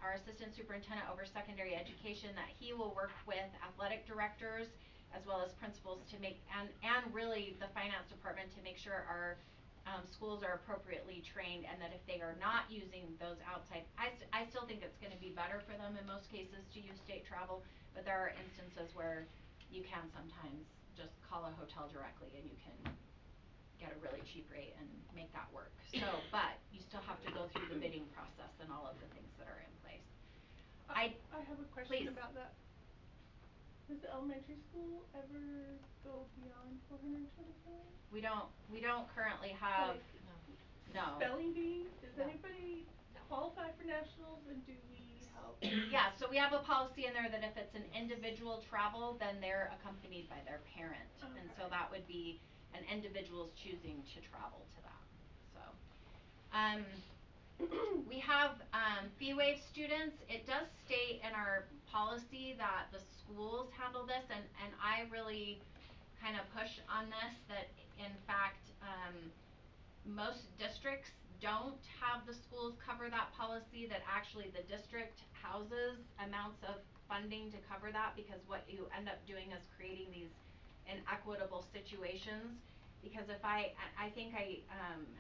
our assistant superintendent over secondary education that he will work with athletic directors as well as principals to make, and really the finance department, to make sure our schools are appropriately trained, and that if they are not using those outside, I still think it's gonna be better for them in most cases to use state travel, but there are instances where you can sometimes just call a hotel directly and you can get a really cheap rate and make that work. So, but you still have to go through the bidding process and all of the things that are in place. I have a question Please. about that. Does the elementary school ever go beyond 425? We don't currently have. Like No. spelling bees? Does No. anybody qualify for nationals, and do we help? Yeah, so we have a policy in there that if it's an individual travel, then they're accompanied by their parent. Okay. And so that would be an individual's choosing to travel to that. So we have fee waive students. It does state in our policy that the schools handle this, and I really kind of push on this, that in fact most districts don't have the schools cover that policy, that actually the district houses amounts of funding to cover that, because what you end up doing is creating these inequitable situations. Because if I think I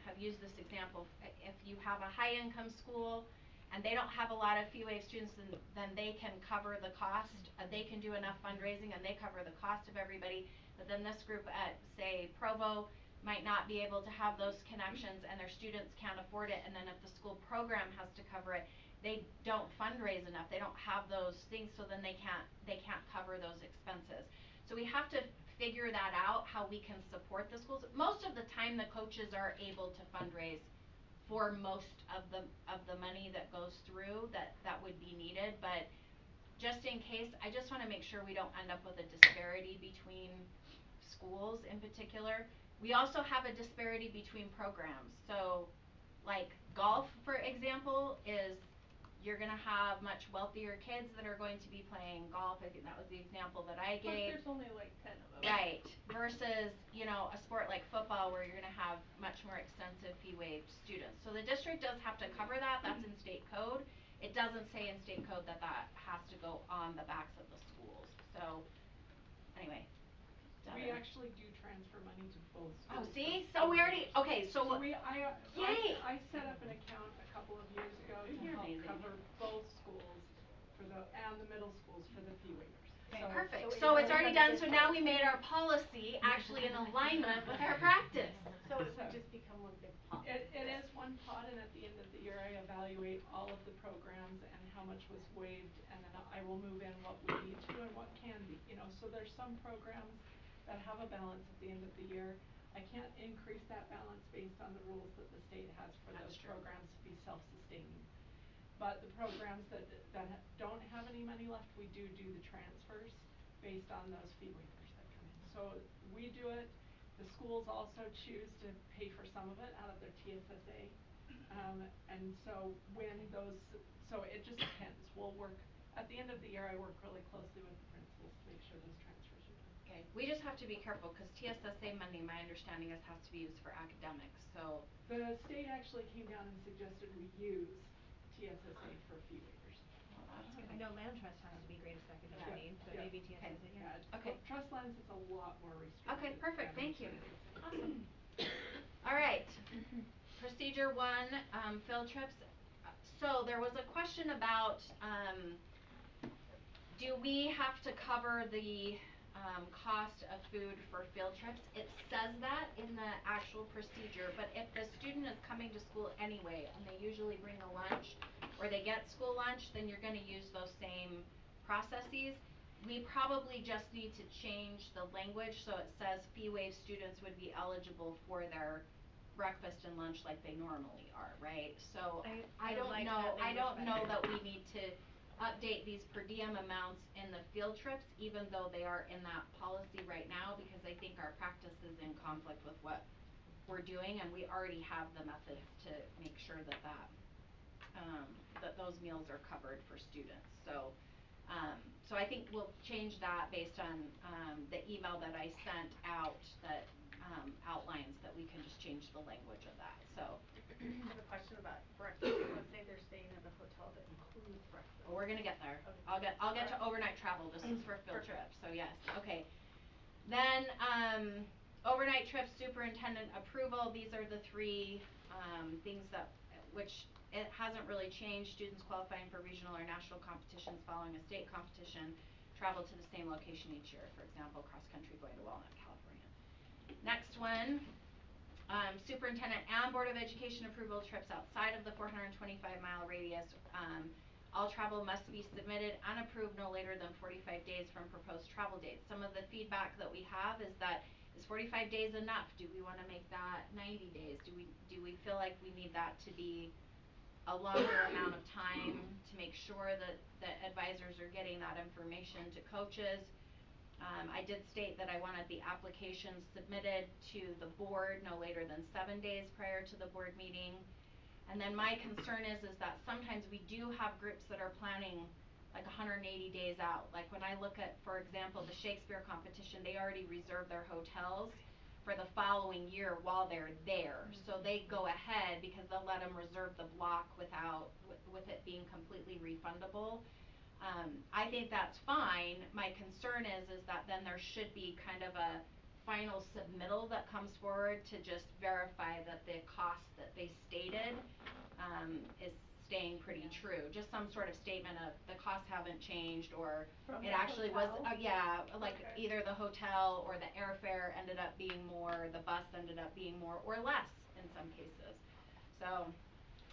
have used this example, if you have a high income school and they don't have a lot of fee waive students, then they can cover the cost, they can do enough fundraising and they cover the cost of everybody. But then this group at, say, Provo might not be able to have those connections and their students can't afford it, and then if the school program has to cover it, they don't fundraise enough, they don't have those things, so then they can't cover those expenses. So we have to figure that out, how we can support the schools. Most of the time the coaches are able to fundraise for most of the money that goes through that would be needed, but just in case, I just wanna make sure we don't end up with a disparity between schools in particular. We also have a disparity between programs. So like golf, for example, is you're gonna have much wealthier kids that are going to be playing golf. I think that was the example that I Of course, gave. there's only like 10 of them. Right. Versus, you know, a sport like football where you're gonna have much more extensive fee waived students. So the district does have to cover that, that's in state code. It doesn't say in state code that has to go on the backs of the schools. So anyway. We actually do transfer money to both Oh, schools. see? So we already, okay, so So yay! I set up an account a couple of years ago to You're help amazing. cover both schools and the middle schools for the fee waivers. Okay, So perfect. So So is it's already everybody done, gets so now we both? made our policy actually in alignment with our practice. So it would just become one big pot. It is one pot, and at the end of the year I evaluate all of the programs and how much was waived, and then I will move in what we need to and what can be, you know. So there's some programs that have a balance at the end of the year. I can't increase that balance based on the rules that the state has for those programs to be self-sustaining. But the programs that don't have any money left, we do the transfers based on those fee waivers that come in. So we do it. The schools also choose to pay for some of it out of their TSSA. And so so it just depends. We'll work, at the end of the year I work really closely with the principals to make sure those transfers are done. Okay, we just have to be careful, cause TSSA money, my understanding is, has to be used for academics, so. The state actually came down and suggested we use TSSA for fee waivers. Well, that's good. I know land trust has to be greatest academic Yeah. need, but Yeah. maybe TSSA, yeah. Okay. Trust lands is a lot more restricted. Okay, perfect, than thank you. TSSA. Awesome. All right. Procedure 1, field trips. So there was a question about do we have to cover the cost of food for field trips? It says that in the actual procedure, but if the student is coming to school anyway and they usually bring a lunch or they get school lunch, then you're gonna use those same processes. We probably just need to change the language so it says fee waive students would be eligible for their breakfast and lunch like they normally are, right? So I don't like know, that I don't language know better. that we need to update these per diem amounts in the field trips, even though they are in that policy right now, because I think our practice is in conflict with what we're doing, and we already have the methods to make sure that those meals are covered for students. So I think we'll change that based on the email that I sent out that outlines that we can just change the language of that, so. I have a question about breakfast. Let's say they're staying at the hotel that includes breakfast. Oh, we're gonna get there. Okay. I'll get to overnight travel, this is for field trips, so yes, okay. Then overnight trips, superintendent approval, these are the 3 things that, which it hasn't really changed. Students qualifying for regional or national competitions following a state competition travel to the same location each year, for example, cross country going to Walnut, California. Next one, superintendent and Board of Education approval trips outside of the 425-mile radius. All travel must be submitted and approved no later than 45 days from proposed travel dates. Some of the feedback that we have is that, is 45 days enough? Do we wanna make that 90 days? Do we feel like we need that to be a longer amount of time to make sure that the advisors are getting that information to coaches? I did state that I wanted the application submitted to the board no later than 7 days prior to the board meeting. And then my concern is that sometimes we do have groups that are planning like 180 days out. Like when I look at, for example, the Shakespeare competition, they already reserved their hotels for the following year while they're there. So they go ahead because they'll let them reserve the block without with it being completely refundable. I think that's fine. My concern is that then there should be kind of a final submittal that comes forward to just verify that the cost that they stated is staying pretty true. Just some sort of statement of the costs haven't changed, or From it the actually was hotel? like Okay. either the hotel or the airfare ended up being more, the bus ended up being more or less in some cases. So,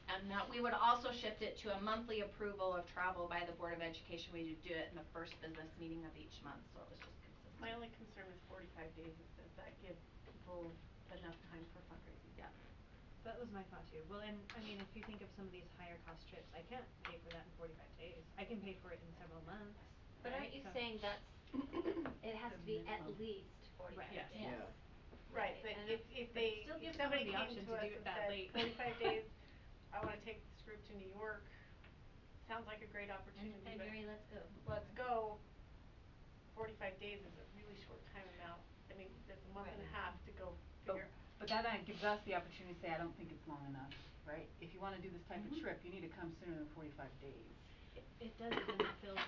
and that we would also shift it to a monthly approval of travel by the Board of Education. We would do it in the first business meeting of each month, so it was just consistent. My only concern is 45 days, does that give people enough time for fundraising? Yeah. That was my thought too. Well, and I mean, if you think of some of these higher cost trips, I can't pay for that in 45 days. I can pay for it in several months. But Right? aren't you So saying that's it has The to be at minimum. least 45 Right. Yes. days? Yeah. Right, but And if But it they, still if gives somebody someone the came option to to us do it and that said late. 45 days, I wanna take this group to New York, sounds like a great End opportunity, of but February, let's go. let's go. 45 days is a really short time amount. I mean, that's a month and a half to go figure. But that gives us the opportunity to say, I don't think it's long enough, right? If you wanna do this type of trip, you need to come sooner than 45 days. It does, but then it feels,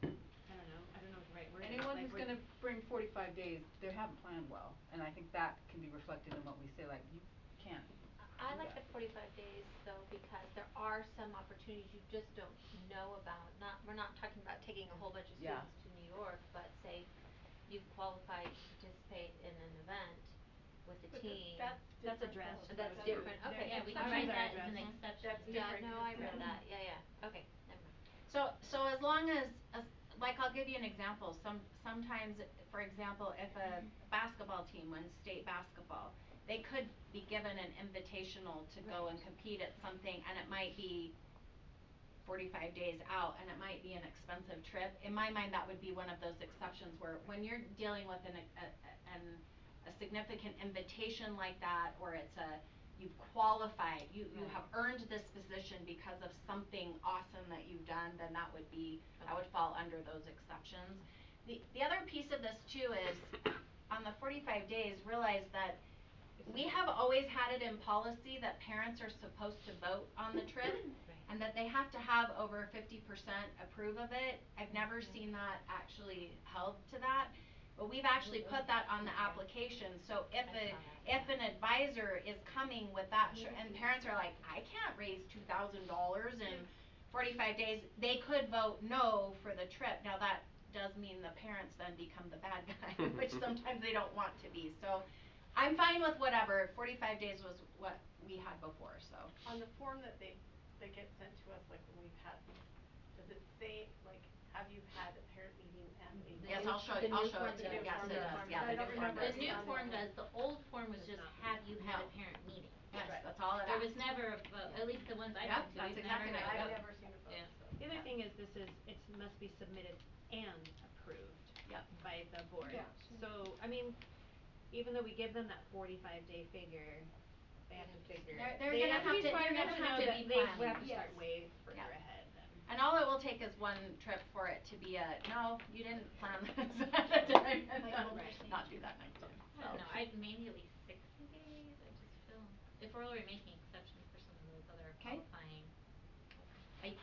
I don't know what the right word is. Anyone Like who's we're gonna bring 45 days, they haven't planned well, and I think that can be reflected in what we say, like, you can't I do like that. the 45 days though, because there are some opportunities you just don't know about. We're not talking about taking a whole bunch of Yeah. students to New York, but say you've qualified to participate in an event with the But team. that's That's different addressed. though. That's different, okay. Yeah, we can Exceptions write are that as an addressed. exception. That's Yeah, different no, 'cause I read that, yeah, okay, never mind. So as long as like I'll give you an example. Sometimes, for example, if a basketball team wins state basketball, they could be given an invitational to go and compete at something, and it might be 45 days out, and it might be an expensive trip. In my mind, that would be one of those exceptions where when you're dealing with a significant invitation like that, or it's you've qualified, you have earned this position because of something awesome that you've done, then that would fall under those exceptions. The other piece of this too is on the 45 days, realize that we have always had it in policy that parents are supposed to vote on the trip and that they have to have over 50% approve of it. I've never seen that actually held to that. But we've actually put that on the application, so if an advisor is coming with that and parents are like, I can't raise $2,000 in 45 days, they could vote no for the trip. Now that does mean the parents then become the bad guy, which sometimes they don't want to be. So I'm fine with whatever. 45 days was what we had before, so. On the form that get sent to us, like when we've had these, does it say, like, have you had a parent meeting and a Yes, I'll show it The new to form you. does. Yes, The it new does, form yeah, does. I the don't new form remember does. The new on the form old does, one. the old form was Does just not. have you had a No. parent meeting. Yes, Right. that's all it There asks. was never at least the ones I've Yep, been to, that's we've exactly never right. had I've a never seen it both, Yeah. so. The other Yeah. thing is this is, it must be submitted and approved Yep. by the board. Yeah. So, I mean, even though we give them that 45-day figure, they have to figure. They're They gonna have to have be to- smart they're enough gonna to have know to that be they planning. have to start Yes. way further Yeah. ahead then. And all it will take is one trip for it to be a, no, you didn't plan this ahead of time, and Like then what we're saying. not do that next time, I don't so. know, maybe at least 60 days, I just feel, if we're already making exceptions for some of those other 'Kay. qualifying. I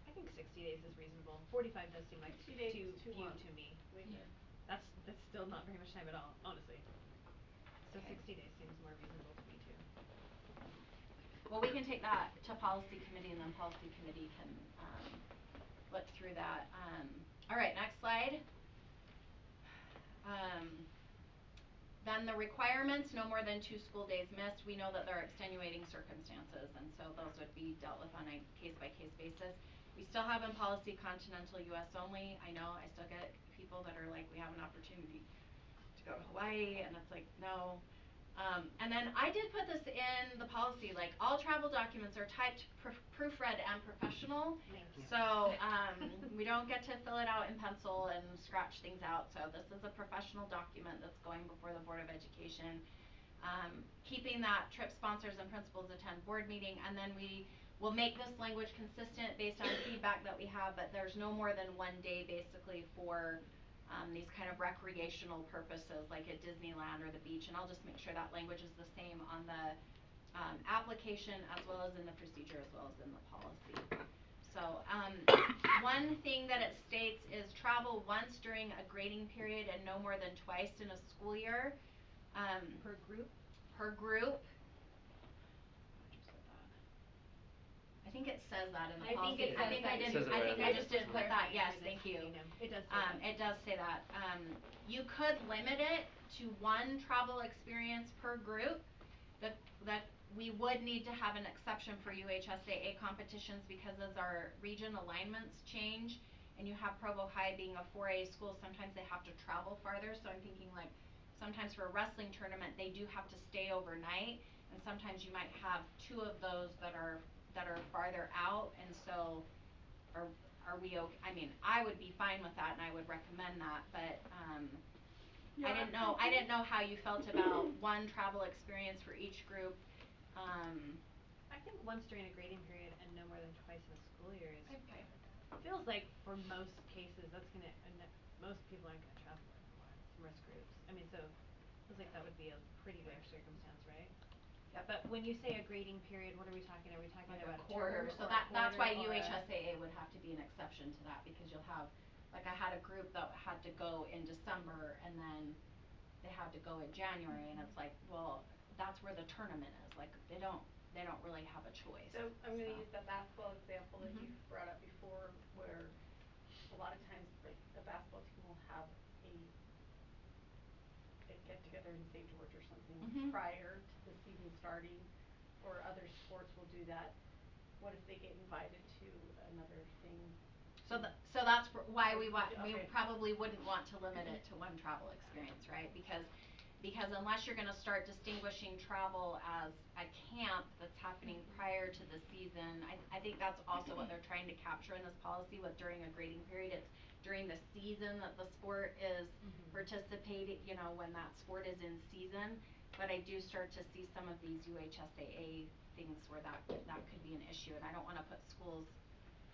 I think 60 days is reasonable. 45 does seem like 60 days too is too few long. to me. Yeah. That's still not very much time at all, honestly. So Okay. 60 days seems more reasonable to me too. Well, we can take that to policy committee, and then policy committee can look through that. All right, next slide. Then the requirements, no more than 2 school days missed. We know that there are extenuating circumstances, and so those would be dealt with on a case-by-case basis. We still have in policy continental US only. I know I still get people that are like, we have an opportunity to go to Hawaii, and it's like, no. And then I did put this in the policy, like all travel documents are typed, proofread, and professional. Thank you. So we don't get to fill it out in pencil and scratch things out. So this is a professional document that's going before the Board of Education. Keeping that trip sponsors and principals attend board meeting, and then we will make this language consistent based on feedback that we have, but there's no more than 1 day basically for these kind of recreational purposes like at Disneyland or the beach, and I'll just make sure that language is the same on the application as well as in the procedure as well as in the policy. So one thing that it states is travel once during a grading period and no more than twice in a school year. Per group? Per group. I think it says that in the policy. I think I didn't, I think I just didn't put that, yes, thank you. It does say that. It does say that. You could limit it to one travel experience per group. That we would need to have an exception for UHSAA competitions because as our region alignments change and you have Provo High being a 4A school, sometimes they have to travel farther, so I'm thinking like sometimes for a wrestling tournament they do have to stay overnight, and sometimes you might have two of those that are farther out, and so are we I mean, I would be fine with that and I would recommend that, but I didn't know how you felt about one travel experience for each group. I think once during a grading period and no more than twice in a school year is I'm fine with that. feels like for most cases that's gonna most people aren't gonna travel more than once, most groups. I mean, so feels like that would be a pretty rare circumstance, right? Yep. But when you say a grading period, what are we talking? Are we talking Like about a a term quarter, so or a that's quarter why or a UHSAA would have to be an exception to that because you'll have, like I had a group that had to go in December and then they had to go in January and it's like, well, that's where the tournament is, like they don't really have a choice. So I'm gonna use the basketball example that Mhm. you've brought up before where a lot of times like a basketball team will have a get together in St. George or something Mhm. prior to the season starting, or other sports will do that. What if they get invited to another thing? So that's why we Okay. probably wouldn't want to limit it to one travel experience, right? Because unless you're gonna start distinguishing travel as a camp that's happening prior to the season, I think that's also what they're trying to capture in this policy with during a grading period. It's during the season that the sport is participating, you know, when that sport is in season. But I do start to see some of these UHSAA things where that could be an issue, and I don't wanna put schools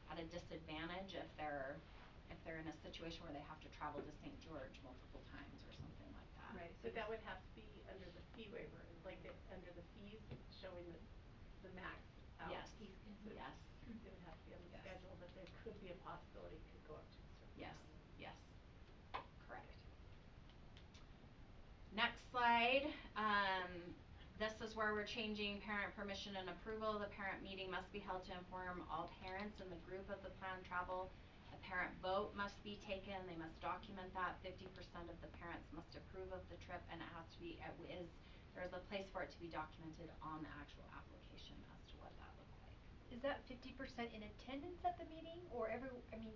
at a disadvantage if they're in a situation where they have to travel to St. George multiple times or something like that. Right. But that would have to be under the fee waiver, like under the fees showing the max out. Yes. Fee schedule. Yes. It would have to be on the Yes. schedule, but there could be a possibility it could go up to a certain Yes, amount. yes, correct. Next slide, this is where we're changing parent permission and approval. The parent meeting must be held to inform all parents in the group of the planned travel. A parent vote must be taken, they must document that, 50% of the parents must approve of the trip, and it has to be, there's a place for it to be documented on the actual application as to what that looks like. Is that 50% in attendance at the meeting or I mean,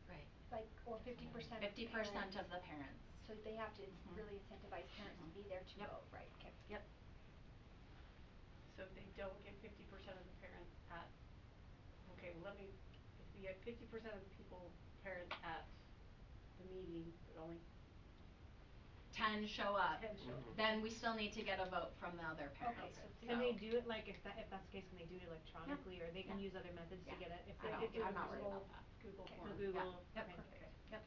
Right. like, or 50% of 50% parents? of the parents. So they have to Mhm. really incentivize parents to be there to Yep. vote, right, okay. Yep. So if they don't get 50% of the parents at, okay, well if we have 50% of the parents at the meeting, but only 10 show up, 10 show up. Mhm. then we still need to get a vote from the other parents. Okay, so Can they do it like if that's the case, can they do it electronically or they can use other methods to Yeah. get it if I they don't- do I'm it not worried Google about that. Google Okay. form. Google. Yep. Okay. Perfect. Yep.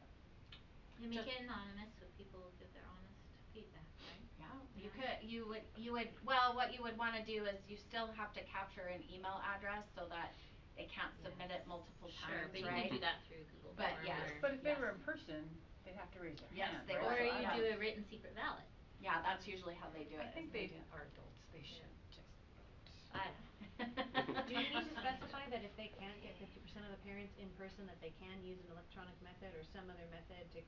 And make Just- it anonymous so people give their honest feedback, right? Yeah, Yeah. you would, well, what you would wanna do is you still have to capture an email address so that they can't submit it multiple Sure, times, but you right? can do that through Google But Form yes. or But if they Yes. were in person, they'd have to raise their Yes, hand, they right? would. or So you I do don't- a written secret ballot. Yeah, that's usually how they do it. I think is they do it. are adults, they should just vote. I don't know. Do we need to specify that if they can't get 50% of the parents in person that they can use an electronic method or some other method to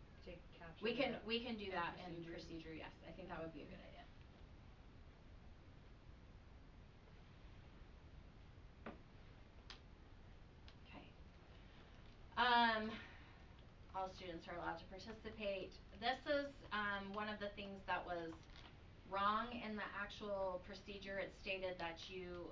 capture We can do in that in procedure. procedure, yes. I think that would be a good idea. Okay. All students are allowed to participate. This is one of the things that was wrong in the actual procedure. It stated that you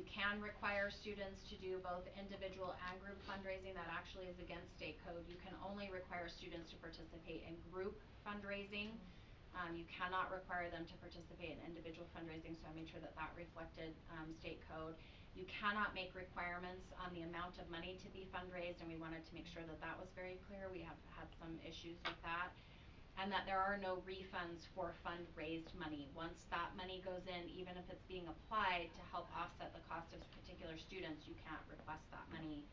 can require students to do both individual and group fundraising. That actually is against state code. You can only require students to participate in group fundraising. You cannot require them to participate in individual fundraising, so I made sure that reflected state code. You cannot make requirements on the amount of money to be fundraised, and we wanted to make sure that that was very clear. We have had some issues with that. And that there are no refunds for fundraised money. Once that money goes in, even if it's being applied to help offset the cost of particular students, you can't request that money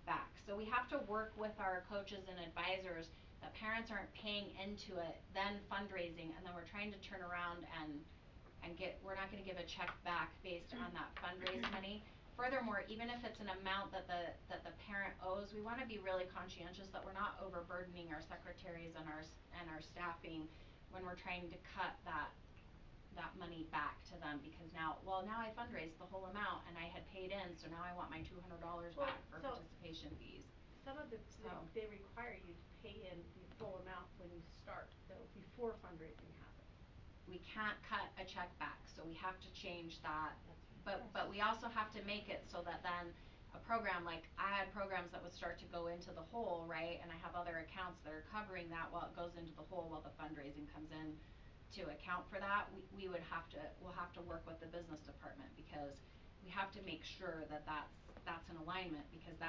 back. So we have to work with our coaches and advisors that parents aren't paying into it, then fundraising, and then we're trying to turn around and we're not gonna give a check back based on that fundraised money. Furthermore, even if it's an amount that the parent owes, we wanna be really conscientious that we're not overburdening our secretaries and our staffing when we're trying to cut that money back to them, because now I fundraised the whole amount and I had paid in, so now I want my $200 back for participation fees. Some of the they require you to pay in the full amount when you start, though, before fundraising happens. We can't cut a check back, so we have to change that. But we also have to make it so that then a program, like I had programs that would start to go into the hole, right? And I have other accounts that are covering that while it goes into the hole while the fundraising comes in to account for that. We'll have to work with the business department, because we have to make sure that that's in alignment, because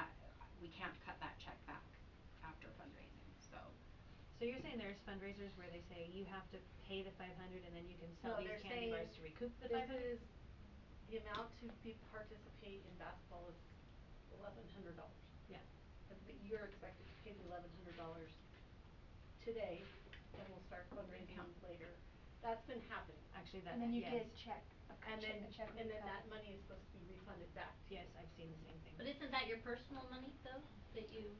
we can't cut that check back after fundraising, so. So you're saying there's fundraisers where they say you have to pay the $500 and then you can sell these candy bars to recoup the $500? This is the amount to participate in basketball is $1,100. Yeah. But you're expected to pay the $1,100 today, and we'll start fundraising later. That's been happening. Actually, that, And then you yes. get a check. And then a check that money is supposed to be refunded back to you. Yes, I've seen the same thing. But isn't that your personal money though, that you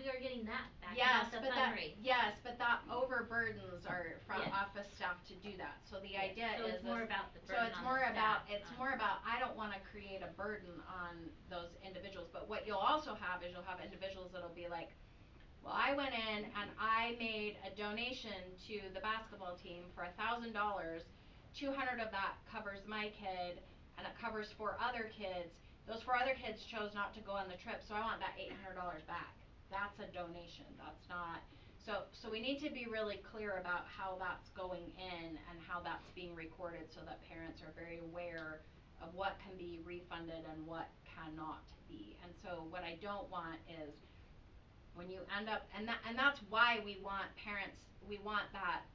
are getting that back, Yes, not the but fundraise? but that overburdens our front Yes. office staff to do that. So the Yes. idea So is it's more about the so burden it's on more the about staff, I don't wanna create a burden on those individuals. But what you'll also have is you'll have individuals that'll be like, well, I went in and I made a donation to the basketball team for $1,000. 200 of that covers my kid, and it covers 4 other kids. Those 4 other kids chose not to go on the trip, so I want that $800 back. That's a donation. That's not. So we need to be really clear about how that's going in and how that's being recorded, so that parents are very aware of what can be refunded and what cannot be. And so what I don't want is when you end up, and that's why we want that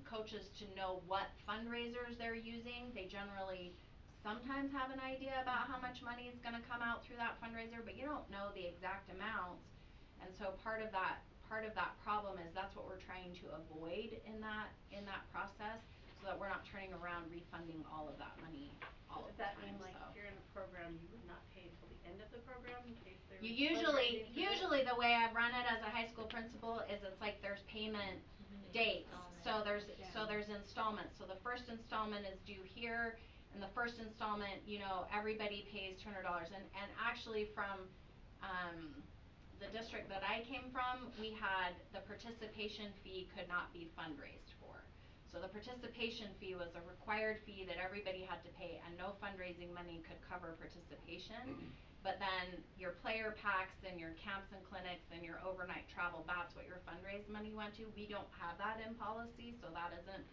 coaches to know what fundraisers they're using. They generally sometimes have an idea about how much money is gonna come out through that fundraiser, but you don't know the exact amounts. And so part of that problem is that's what we're trying to avoid in that process, so that we're not turning around refunding all of that money all of the time. Does that mean, like, if you're in a program, you would not pay until the end of the program in case there was Usually the way I run it as a high school principal is it's like there's payment dates. So there's installments. So the first installment is due here, and the first installment, everybody pays $200. And actually from the district that I came from, we had the participation fee could not be fundraised for. So the participation fee was a required fee that everybody had to pay, and no fundraising money could cover participation. But then your player packs and your camps and clinics and your overnight travel, that's what your fundraise money went to. We don't have that in policy, so that isn't.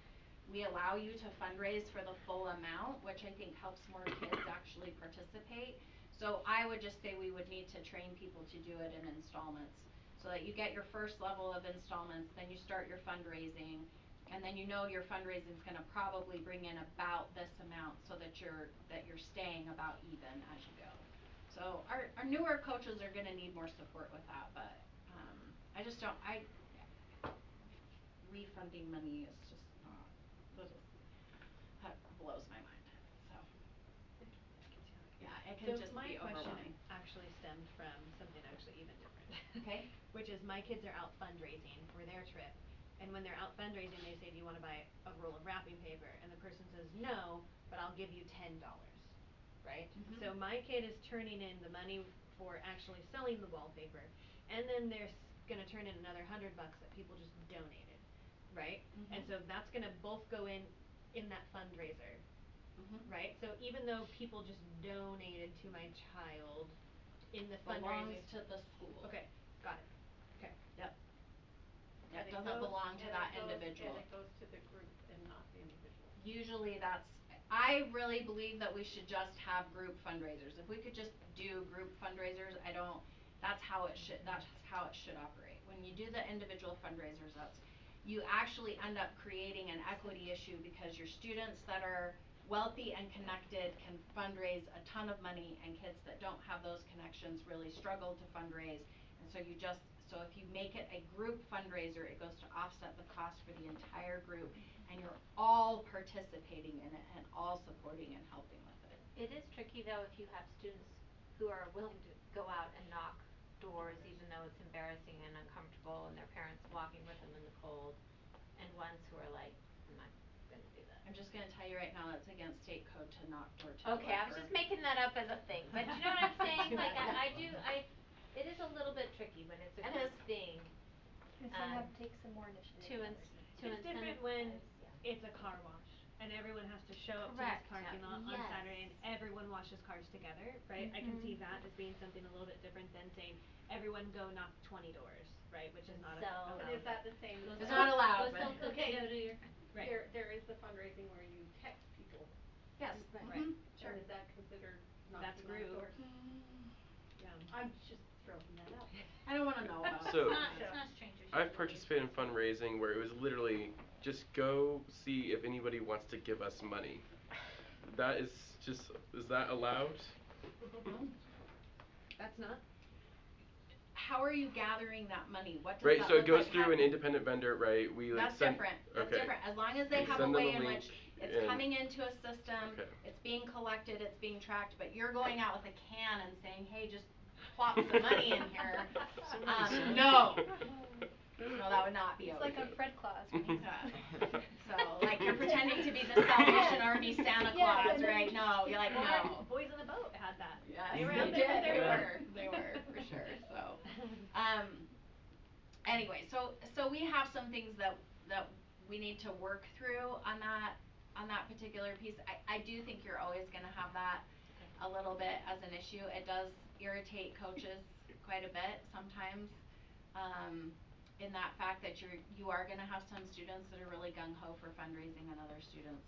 We allow you to fundraise for the full amount, which I think helps more kids actually participate. So I would just say we would need to train people to do it in installments, so that you get your first level of installments, then you start your fundraising, and then your fundraising's gonna probably bring in about this amount, so that you're staying about even as you go. So our newer coaches are gonna need more support with that, but I just don't refunding money is just not, that blows my mind, so. Yeah, it can just be overwhelming. So my question actually stemmed from something actually even different. Okay. Which is my kids are out fundraising for their trip, and when they're out fundraising they say, do you wanna buy a roll of wrapping paper? And the person says, no, but I'll give you $10. Right? So my kid is turning in the money for actually selling the wallpaper, and then they're gonna turn in another $100 that people just donated. Right? And so that's gonna both go in that fundraiser. Right? So even though people just donated to my child in the fundraising. Belongs to the school. Okay, got it. Okay. Yep. It doesn't belong to that individual. And it goes to the group and not the individual. Usually that's I really believe that we should just have group fundraisers. If we could just do group fundraisers, that's how it should operate. When you do the individual fundraisers, you actually end up creating an equity issue because your students that are wealthy and connected can fundraise a ton of money, and kids that don't have those connections really struggle to fundraise. And so if you make it a group fundraiser, it goes to offset the cost for the entire group, and you're all participating in it and all supporting and helping with it. It is tricky though if you have students who are willing to go out and knock doors even though it's embarrassing and uncomfortable and their parents walking with them in the cold, and ones who are like, I'm not gonna do that. I'm just gonna tell you right now, it's against state code to knock door to door. Okay, I was just making that up as a thing, but you know what I'm saying? Like it is a little bit tricky when it's a group thing. And so you have to take some more initiative To than others. It's different when it's a car wash and everyone has to show up to this Correct. parking lot on Yes. Saturday and everyone washes cars together, right? I can see that as being something a little bit different than saying everyone go knock 20 doors, right? Which is not So And is that the same? It's not allowed, Go but sell cookies Okay. out of your Right. There is the fundraising where you text people. Yes. Right. And is that considered That's knocking on group. doors? Yeah. I'm just throwing that out there. I don't wanna know about So It's not strangers I've usually. participated in fundraising where it was literally just go see if anybody wants to give us money. That is that allowed? That's not? How are you gathering that money? What does Right, that so look it goes like? through an independent vendor, right? We like That's send different. That's okay. different. As long as they We have a send them way a in link which it's and coming into a system, Okay. it's being collected, it's being tracked, but you're going out with a can and saying, hey, just plop some money in here. No. No, that would not be It's okay. like on Fred Claus when he's So, like you're pretending to be the Salvation Army Santa Claus, right? No, you're like, no. Boys in the Boat had that. Yes, They were out there with their they were for sure. So, anyway, so we have some things that we need to work through on that particular piece. I do think you're always gonna have that a little bit as an issue. It does irritate coaches quite a bit sometimes. In that fact that you are gonna have some students that are really gung ho for fundraising and other students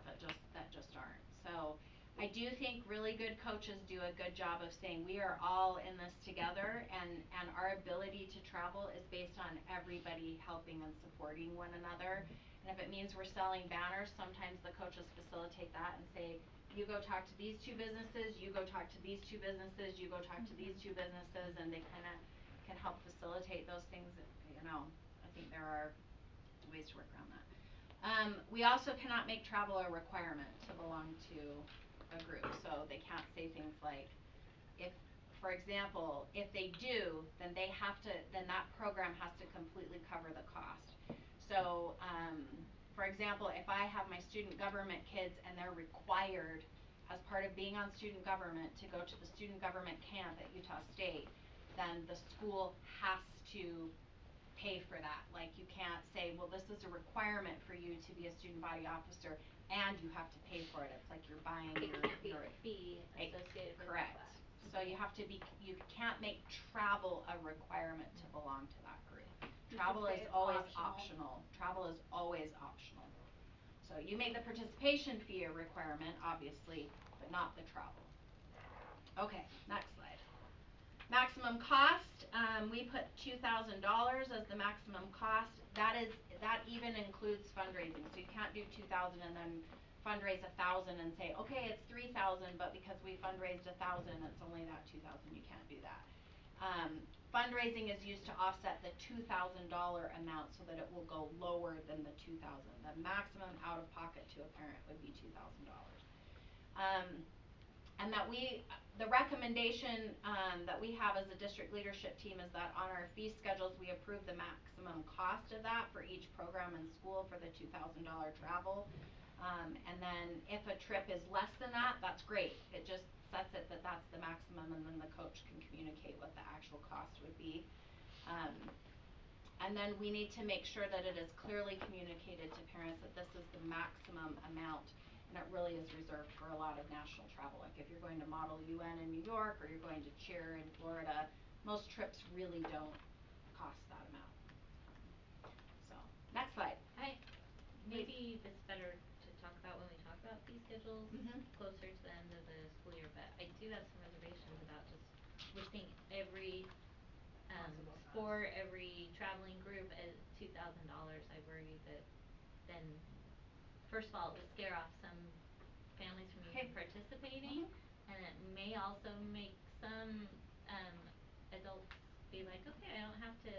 that just aren't. So I do think really good coaches do a good job of saying we are all in this together, and our ability to travel is based on everybody helping and supporting one another. And if it means we're selling banners, sometimes the coaches facilitate that and say, you go talk to these two businesses, you go talk to these two businesses, you go talk to these two businesses, and they kinda can help facilitate those things. I think there are ways to work around that. We also cannot make travel a requirement to belong to a group. So they can't say things like, if, for example, if they do, then that program has to completely cover the cost. So, for example, if I have my student government kids and they're required as part of being on student government to go to the student government camp at Utah State, then the school has to pay for that. Like you can't say, well, this is a requirement for you to be a student body officer and you have to pay for it. It's like you're buying your fee associated with correct. that. So you can't make travel a requirement to belong to that group. Travel is always optional. Travel is always optional. So you make the participation fee a requirement, obviously, but not the travel. Okay, next slide. Maximum cost, we put $2,000 as the maximum cost. That even includes fundraising. So you can't do 2,000 and then fundraise 1,000 and say, okay, it's 3,000, but because we fundraised 1,000, it's only that 2,000. You can't do that. Fundraising is used to offset the $2,000 amount so that it will go lower than the 2,000. The maximum out of pocket to a parent would be $2,000. And the recommendation that we have as a district leadership team is that on our fee schedules we approve the maximum cost of that for each program and school for the $2,000 travel. And then if a trip is less than that, that's great. It just sets it that that's the maximum, and then the coach can communicate what the actual cost would be. And then we need to make sure that it is clearly communicated to parents that this is the maximum amount, and it really is reserved for a lot of national travel. Like if you're going to Model UN in New York or you're going to cheer in Florida, most trips really don't cost that amount. So, next slide. Maybe it's better to talk about when we talk about fee schedules Mhm. closer to the end of the school year, but I do have some reservations about just listing every Possible sport, cost. every traveling group at $2,000. I worry that then first of all, it would scare off some families from even K. participating, Mhm. and it may also make some adults be like, okay, I don't have to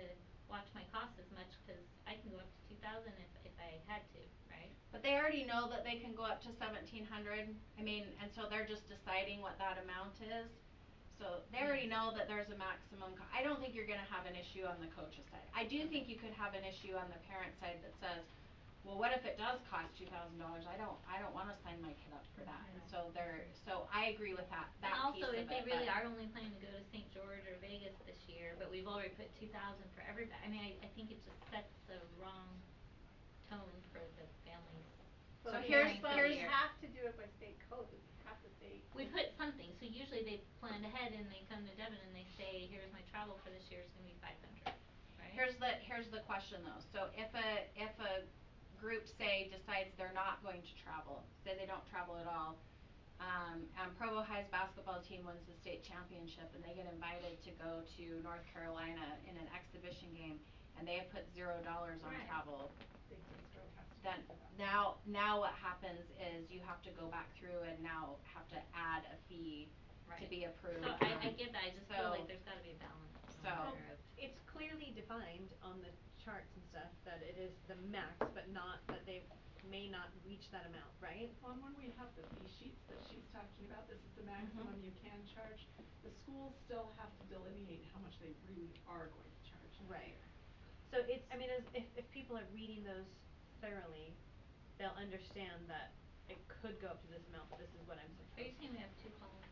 watch my costs as much cuz I can go up to 2,000 if I had to, right? But they already know that they can go up to 1,700. I mean, and so they're just deciding what that amount is. So they already Yeah. know that there's a maximum I don't think you're gonna have an issue on the coach's side. I do think you could have an issue on the parent side that says, well, what if it does cost $2,000? I don't wanna sign my kid up for that. And so they're so I agree with that And piece also of if it, they but really are only planning to go to St. George or Vegas this year, but we've already put 2,000 for I mean, I think it just sets the wrong tone for the families So Well, here's preparing for the but we here's year. have to do it by state code, we have to say We put something, so usually they planned ahead and they come to Devon and they say, here's my travel for this year, it's gonna be 500, right? Here's the question though, so if a group, say, decides they're not going to travel, say they don't travel at all, and Provo High's basketball team wins the state championship and they get invited to go to North Carolina in an exhibition game and they have put $0 on Right. travel, The district has to then pay for that. now what happens is you have to go back through and now have to add a fee to Right. be approved. So I get that, I just feel like So there's gotta be a balance So Well, somewhere of it's clearly defined on the charts and stuff that it is the max, but not that they may not reach that amount, right? Well, and when we have the fee sheets that she's talking about, this is the maximum Mhm. you can charge, the schools still have to delineate how much they really are going to charge that Right. year. So it's, I mean, as if people are reading those thoroughly, they'll understand that it could go up to this amount, but this is what I'm Are you supposed to. saying we have two columns?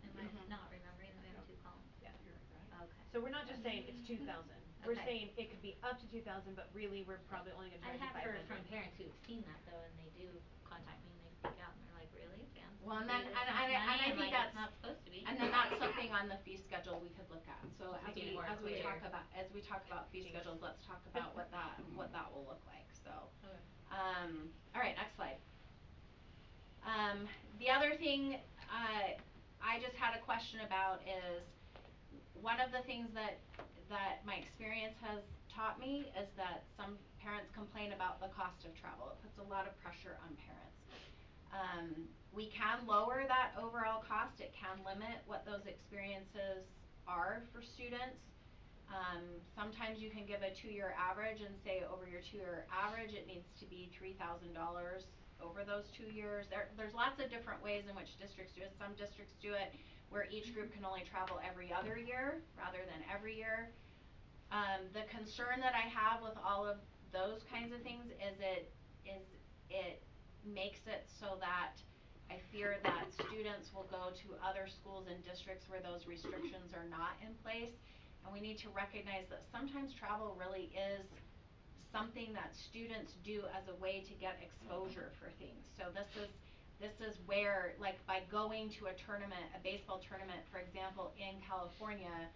Am I Mhm. not remembering that we have Yep. two columns? Yeah. You're right. Okay. So we're not just saying it's 2,000, we're Okay. saying it could be up to 2,000, but really we're probably only gonna I charge you have heard 500. from parents who've seen that though, and they do contact me and they freak out and they're like, really? Fans Well, and pay then this and much I money? and I I'm think like, that's it's not supposed to be. and then that's something on the fee schedule we could look at. So Just making it more clear. as we talk about fee Jinx. schedules, let's talk about what that will look like. So Okay. all right, next slide. The other thing I just had a question about is one of the things that my experience has taught me is that some parents complain about the cost of travel. It puts a lot of pressure on parents. We can lower that overall cost, it can limit what those experiences are for students. Sometimes you can give a 2-year average and say over your 2-year average it needs to be $3,000 over those 2 years. There's lots of different ways in which districts do it. Some districts do it where each group can only travel every other year rather than every year. The concern that I have with all of those kinds of things is it makes it so that I fear that students will go to other schools and districts where those restrictions are not in place, and we need to recognize that sometimes travel really is something that students do as a way to get exposure for things. So this is where, like, by going to a tournament, a baseball tournament, for example, in California,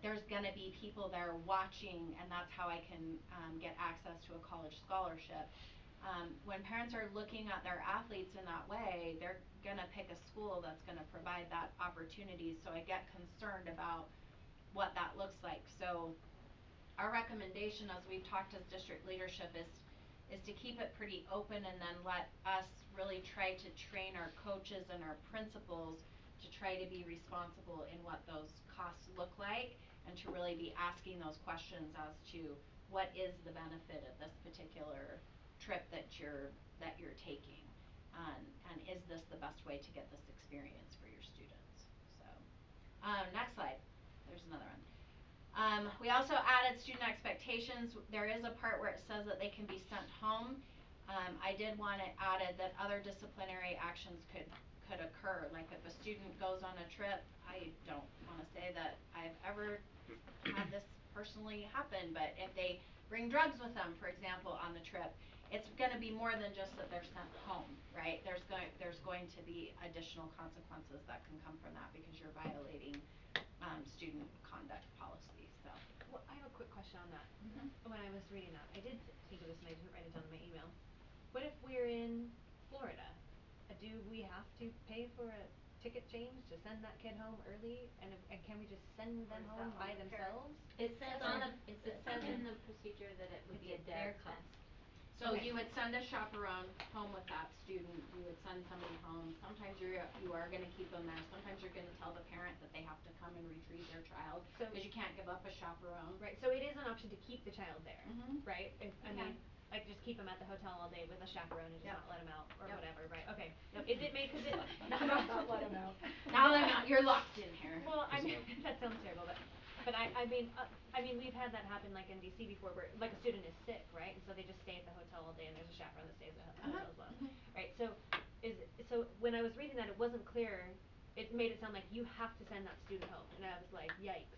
there's gonna be people there watching and that's how I can get access to a college scholarship. When parents are looking at their athletes in that way, they're gonna pick a school that's gonna provide that opportunity, so I get concerned about what that looks like. So our recommendation as we've talked as district leadership is to keep it pretty open and then let us really try to train our coaches and our principals to try to be responsible in what those costs look like and to really be asking those questions as to what is the benefit of this particular trip that you're taking, and is this the best way to get this experience for your students. So next slide. There's another one. We also added student expectations. There is a part where it says that they can be sent home. I did want it added that other disciplinary actions could occur. Like if a student goes on a trip, I don't wanna say that I've ever had this personally happen, but if they bring drugs with them, for example, on the trip, it's gonna be more than just that they're sent home, right? There's going to be additional consequences that can come from that because you're violating student conduct policy, so. Well, I have a quick question on that. Mhm. When I was reading that, I did think of this and I didn't write it down in my email. What if we're in Florida, do we have to pay for a ticket change to send that kid home early, and can we just send Or them is that home on by the parent? themselves? It says on the, it It says says in the procedure that it would It's be a at their their expense. cost. So Okay. you would send a chaperone home with that student, you would send somebody home, sometimes you are gonna keep them there, sometimes you're gonna tell the parent that they have to come and retrieve their child, So cause you can't give up a chaperone. Right, so it is an option to keep the child there, Mhm. right? If, I You mean, can. like just keep them at the hotel all day with a chaperone and just Yep. not let them out or Yep. whatever, right? Okay. Is it cause it Not let 'em out. Not let 'em out, you're locked in here. Well, I mean, that sounds terrible, but I mean we've had that happen like in DC before where like a student is sick, right? And so they just stay at the hotel all day and there's a chaperone that stays at the Uh-huh. hotel as well. Mhm. Right, so when I was reading that it wasn't clear, it made it sound like you have to send that student home and I was like, yikes.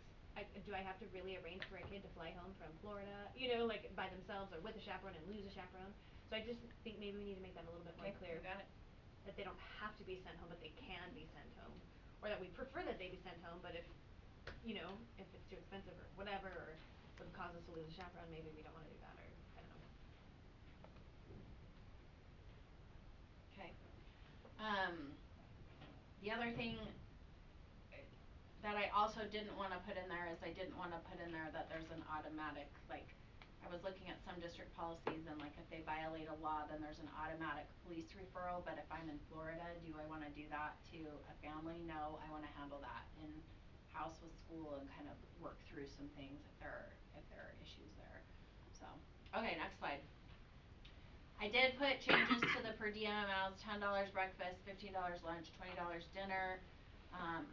Do I have to really arrange for a kid to fly home from Florida, you know, like by themselves or with a chaperone and lose a chaperone? So I just think maybe we need to make that a little bit more Okay, clear. you got it. That they don't have to be sent home, but they can be sent home. Or that we prefer that they be sent home, but if, you know, if it's too expensive or whatever, or would cause us to lose a chaperone, maybe we don't wanna do that, or I don't know. Okay. The other thing that I also didn't wanna put in there is I didn't wanna put in there that there's an automatic, like, I was looking at some district policies and like if they violate a law, then there's an automatic police referral, but if I'm in Florida, do I wanna do that to a family? No, I wanna handle that in-house with school and kind of work through some things if there are issues there. So, okay, next slide. I did put changes to the per diem amounts, $10 breakfast, $15 lunch, $20 dinner.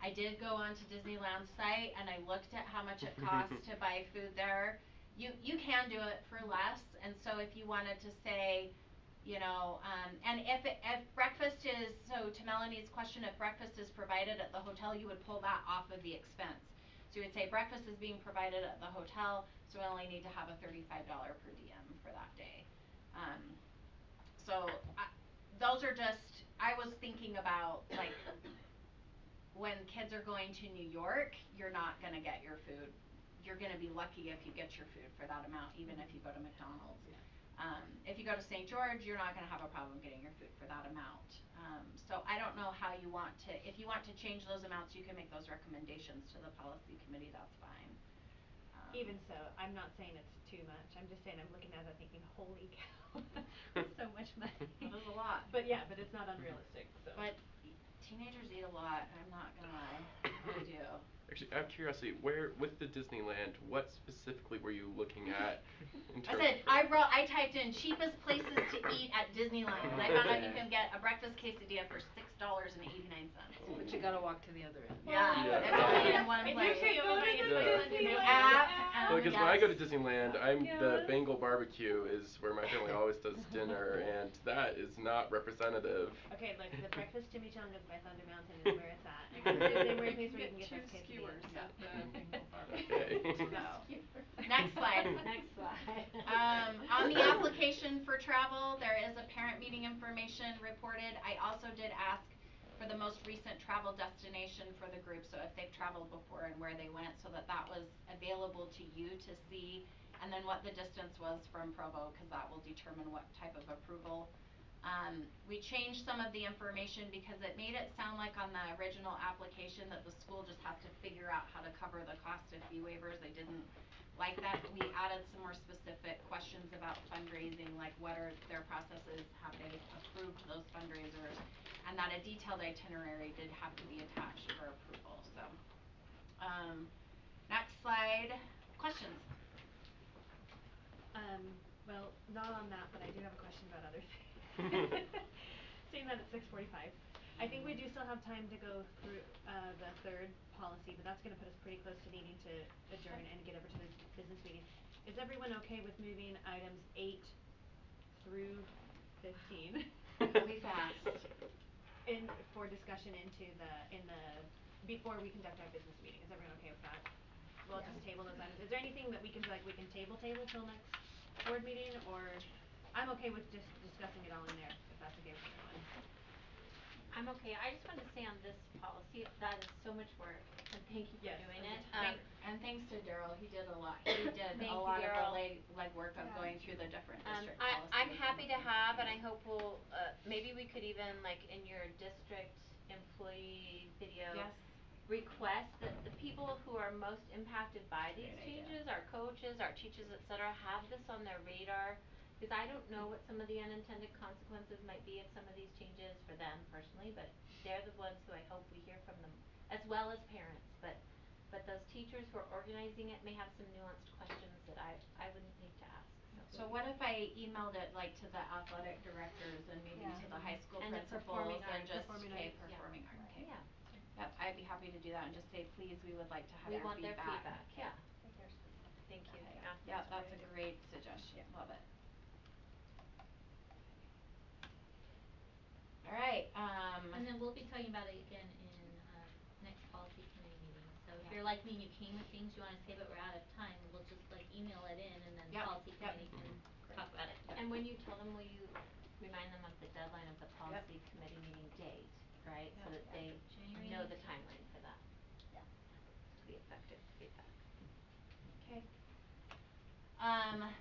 I did go onto Disneyland's site and I looked at how much it costs to buy food there. You can do it for less, and so if you wanted to say, you know, and if breakfast is, so to Melanie's question, if breakfast is provided at the hotel, you would pull that off of the expense. So you would say breakfast is being provided at the hotel, so we only need to have a $35 per diem for that day. So those are just, I was thinking about like when kids are going to New York, you're not gonna get your food. You're gonna be lucky if you get your food for that amount, even if you go to McDonald's. Yeah. If you go to St. George, you're not gonna have a problem getting your food for that amount. So I don't know how you want to, if you want to change those amounts, you can make those recommendations to the policy committee, that's fine. Even so, I'm not saying it's too much, I'm just saying I'm looking at it thinking, holy cow, that's so much money. That is a lot. But yeah, but it's not unrealistic, so. But teenagers eat a lot, I'm not gonna lie, they do. Actually, out of curiosity, where with the Disneyland, what specifically were you looking at in I terms said, of I typed in cheapest places to eat at Disneyland and I found out you can get a breakfast quesadilla for $6.89. But you gotta walk to the other end. Yeah, Yeah. it's only in one If place. you could go to the New Disneyland app app. Well, and because yes. when I go to Disneyland, the Yes. Bengal barbecue is where my family always does dinner, and that is not representative. Okay, look, the breakfast chimichangas by Thunder Mountain is where it's at. And it's the only place where you can get those quesadillas. skewers Yeah. at the Bengal barbecue. Okay. So, next slide. Next slide. On the application for travel, there is a parent meeting information reported. I also did ask for the most recent travel destination for the group, so if they've traveled before and where they went, so that was available to you to see, and then what the distance was from Provo, cause that will determine what type of approval. We changed some of the information because it made it sound like on the original application that the school just has to figure out how to cover the cost of fee waivers. I didn't like that. We added some more specific questions about fundraising, like what are their processes, have they approved those fundraisers, and that a detailed itinerary did have to be attached for approval, so. Next slide, questions? Well, not on that, but I do have a question about other things. Seeing that it's 6:45. I think we do still have time to go through the third policy, but that's gonna put us pretty close to needing to adjourn and get over to the business meeting. Is everyone okay with moving items 8 through 15? Really fast. For discussion before we conduct our business meeting, is everyone okay with that? We'll just Yeah. table those items. Is there anything that we can table till next board meeting, or I'm okay with just discussing it all in there, if that's okay with everyone. I'm okay. I just wanted to say on this policy, that is so much work, and thank you for Yes, doing that's it. a ton. And thanks to Daryl, he did a lot, he did a Thank you, lot of the Daryl. legwork of Yeah. going through the different district I'm policies and happy to have, and I hope we'll, maybe we could even, like, in your district employee video Yes. request that the people who are most impacted by That's a these great idea. changes, our coaches, our teachers, et cetera, have this on their radar. Cause I don't know what some of the unintended consequences might be of some of these changes for them personally, but they're the ones who I hope we hear from them, as well as parents, but those teachers who are organizing it may have some nuanced questions that I wouldn't think to ask, so. So what if I emailed it like to the athletic directors and maybe Yeah. to the high school And the principals performing and arts. just, Performing okay, arts, yeah. performing arts, Right. okay. Yeah. Yep, I'd be happy to do that and just say, please, we would like to have We your want their feedback, Okay. yeah. I think they're specific. Thank you, Okay, yeah. yeah, That's that's a great. great suggestion, love it. All right, And then we'll be talking about it again in next policy committee meeting, so if Yeah. you're like me and you came with things you wanna say but we're out of time, we'll just like email it in and then Yep, policy yep. committee can Great. talk about it. And when you tell them, will you remind them of the deadline of the Yep. policy committee meeting date, right? So Yep. that Yeah. they January know the 19th. timeline for that. Yeah. To be effective feedback. Okay.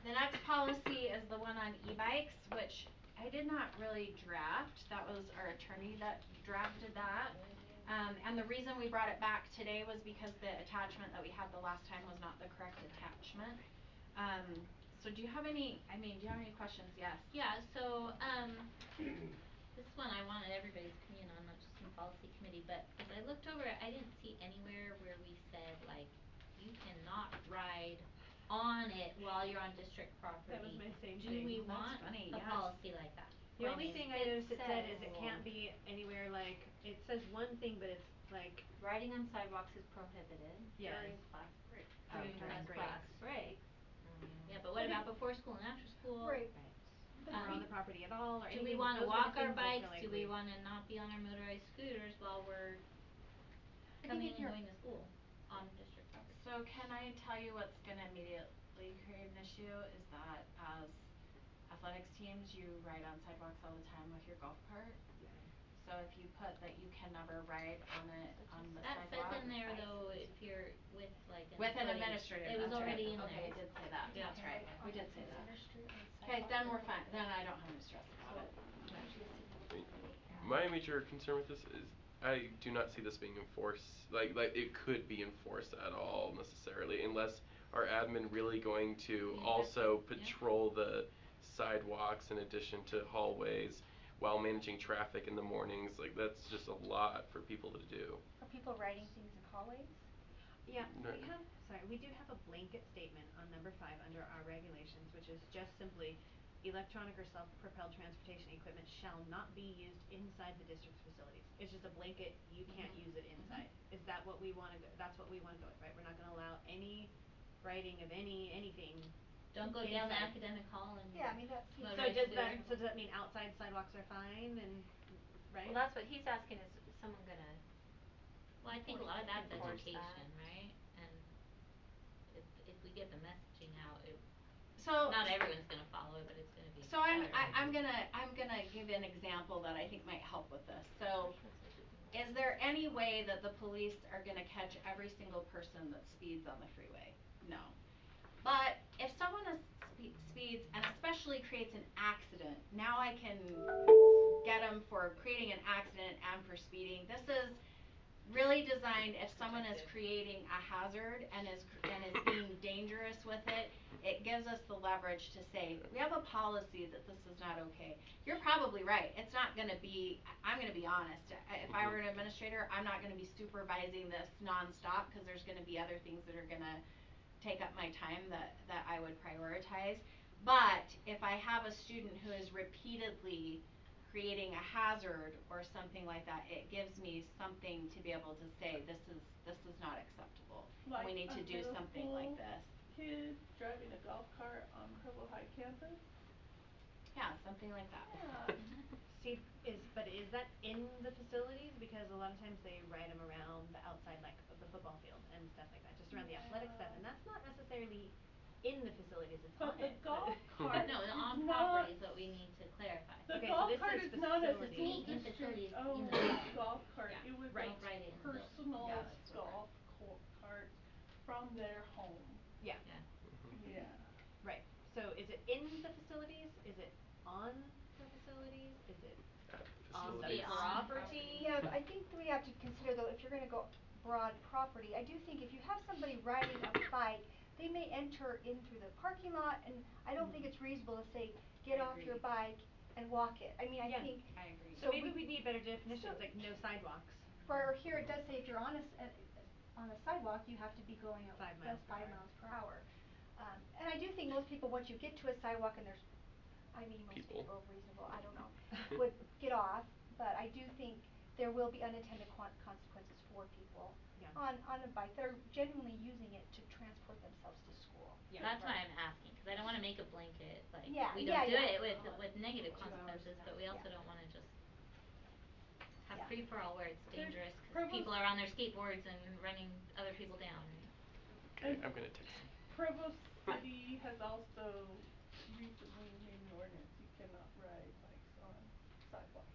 The next policy is the one on e-bikes, which I did not really draft, that was our attorney that drafted that. And the reason we brought it back today was because the attachment that we had the last time was not the correct attachment. So do you have any, do you have any questions? Yes. Yeah, so this one I wanted everybody's opinion on, not just in policy committee, but as I looked over it, I didn't see anywhere where we said like you cannot ride on it while you're on district property. That was my same Do thing. we That's want funny, a yes. policy like that? The only thing I It noticed it said is says- it can't be anywhere like, it says one thing, but it's like, Riding on sidewalks is prohibited yes. During class break. Oh, during during class breaks. breaks. Yeah, but what about before school and after school? Right. or on the property at all, or Do anything, we wanna those were the walk our things I bikes, feel like do we wanna not be on our motorized scooters while we're I think coming if and you're going to school on district property? So can I tell you what's gonna immediately create an issue is that as athletics teams, you ride on sidewalks all the time with your golf cart. Yeah. So if you put that you can never ride on it on the That says sidewalk. in there though, if you're with like an With an authority, administrator, it was that's right. already in there. Okay, it did say that, Yeah. that's right, we did say that. Center Street on the Okay, sidewalk then or we're fine, public? then I don't have any stress about it. Usually city property, yeah. My major concern with this is I do not see this being enforced, like it could be enforced at all necessarily unless our admin really going to also patrol the sidewalks in addition to hallways while managing traffic in the mornings, like that's just a lot for people to do. Are people writing things in hallways? Yeah, No. we do have a blanket statement on number 5 under our regulations, which is just simply electronic or self-propelled transportation equipment shall not be used inside the district's facilities. It's just a blanket, you can't use it inside. Is that what we wanna that's what we wanna go with, right? We're not gonna allow any riding of anything Don't go down the inside. academic hall and Yeah, I mean, that seems. So motorized does scooter. that mean outside sidewalks are fine and, right? Well, that's what he's asking, is someone gonna Well, I think a lot of that's enforce education, that? right? And if we get the messaging out, So not everyone's gonna follow it, but it's gonna be So I'm better. I'm gonna give an example that I think might help with this. So is there any way that the police are gonna catch every single person that speeds on the freeway? No. But if someone is speeds and especially creates an accident, now I can get them for creating an accident and for speeding. This is really designed if someone is creating a hazard and is being dangerous with it, it gives us the leverage to say, we have a policy that this is not okay. You're probably right, it's not gonna be, I'm gonna be honest, if I were an administrator, I'm not gonna be supervising this nonstop, cause there's gonna be other things that are gonna take up my time that I would prioritize. But if I have a student who is repeatedly creating a hazard or something like that, it gives me something to be able to say this is not acceptable. And we need to do something like this. Kid driving a golf cart on Provo High campus? Yeah, something like that. Yeah. See, but is that in the facilities? Because a lot of times they ride them around the outside, like of the football field and stuff like that, just around the athletic stuff, and Yeah. that's not necessarily in the facilities, it's on But the it, but golf cart No, the is on not property is what we need to clarify. the Okay, so golf this cart says is not a facilities. school In district facilities in the owned building. golf cart. Yeah. It was Right. a Don't write it in the building. personal Yeah, that's what we're. golf cart from their home. Yeah. Yeah. Mhm. Yeah. Right. So is it in the facilities? Is it on the facilities? Is it At on Should the be facilities. on property? property. Yeah, but I think we have to consider though, if you're gonna go broad property, I do think if you have somebody riding a bike, they may enter in through the parking lot, and I don't think it's reasonable to say, get I off your agree. bike and walk it. I mean, I Yeah. think I agree. So maybe we need better definitions, so like no sidewalks. for here it Mhm. does say if you're on on a sidewalk, you have to be going at 5 miles that's per 5 hour. miles per hour. And I do think most people, once you get to a sidewalk and there's, I mean, most People. people are reasonable, I don't know, would get off, but I do think there will be unintended consequences for people Yeah. on a bike that are genuinely using it to transport themselves to school. Yeah. That's why I'm asking, cuz I don't wanna make a blanket, like, Yeah, we yeah, don't do yeah. it with negative 2 hours consequences, an but hour. we also Yeah. don't wanna just have Yeah. free for all where it's There's dangerous cuz Provost people are on their skateboards and running other people down, right? Okay, and I'm gonna text Provost City has also recently made an ordinance you cannot ride bikes on sidewalks.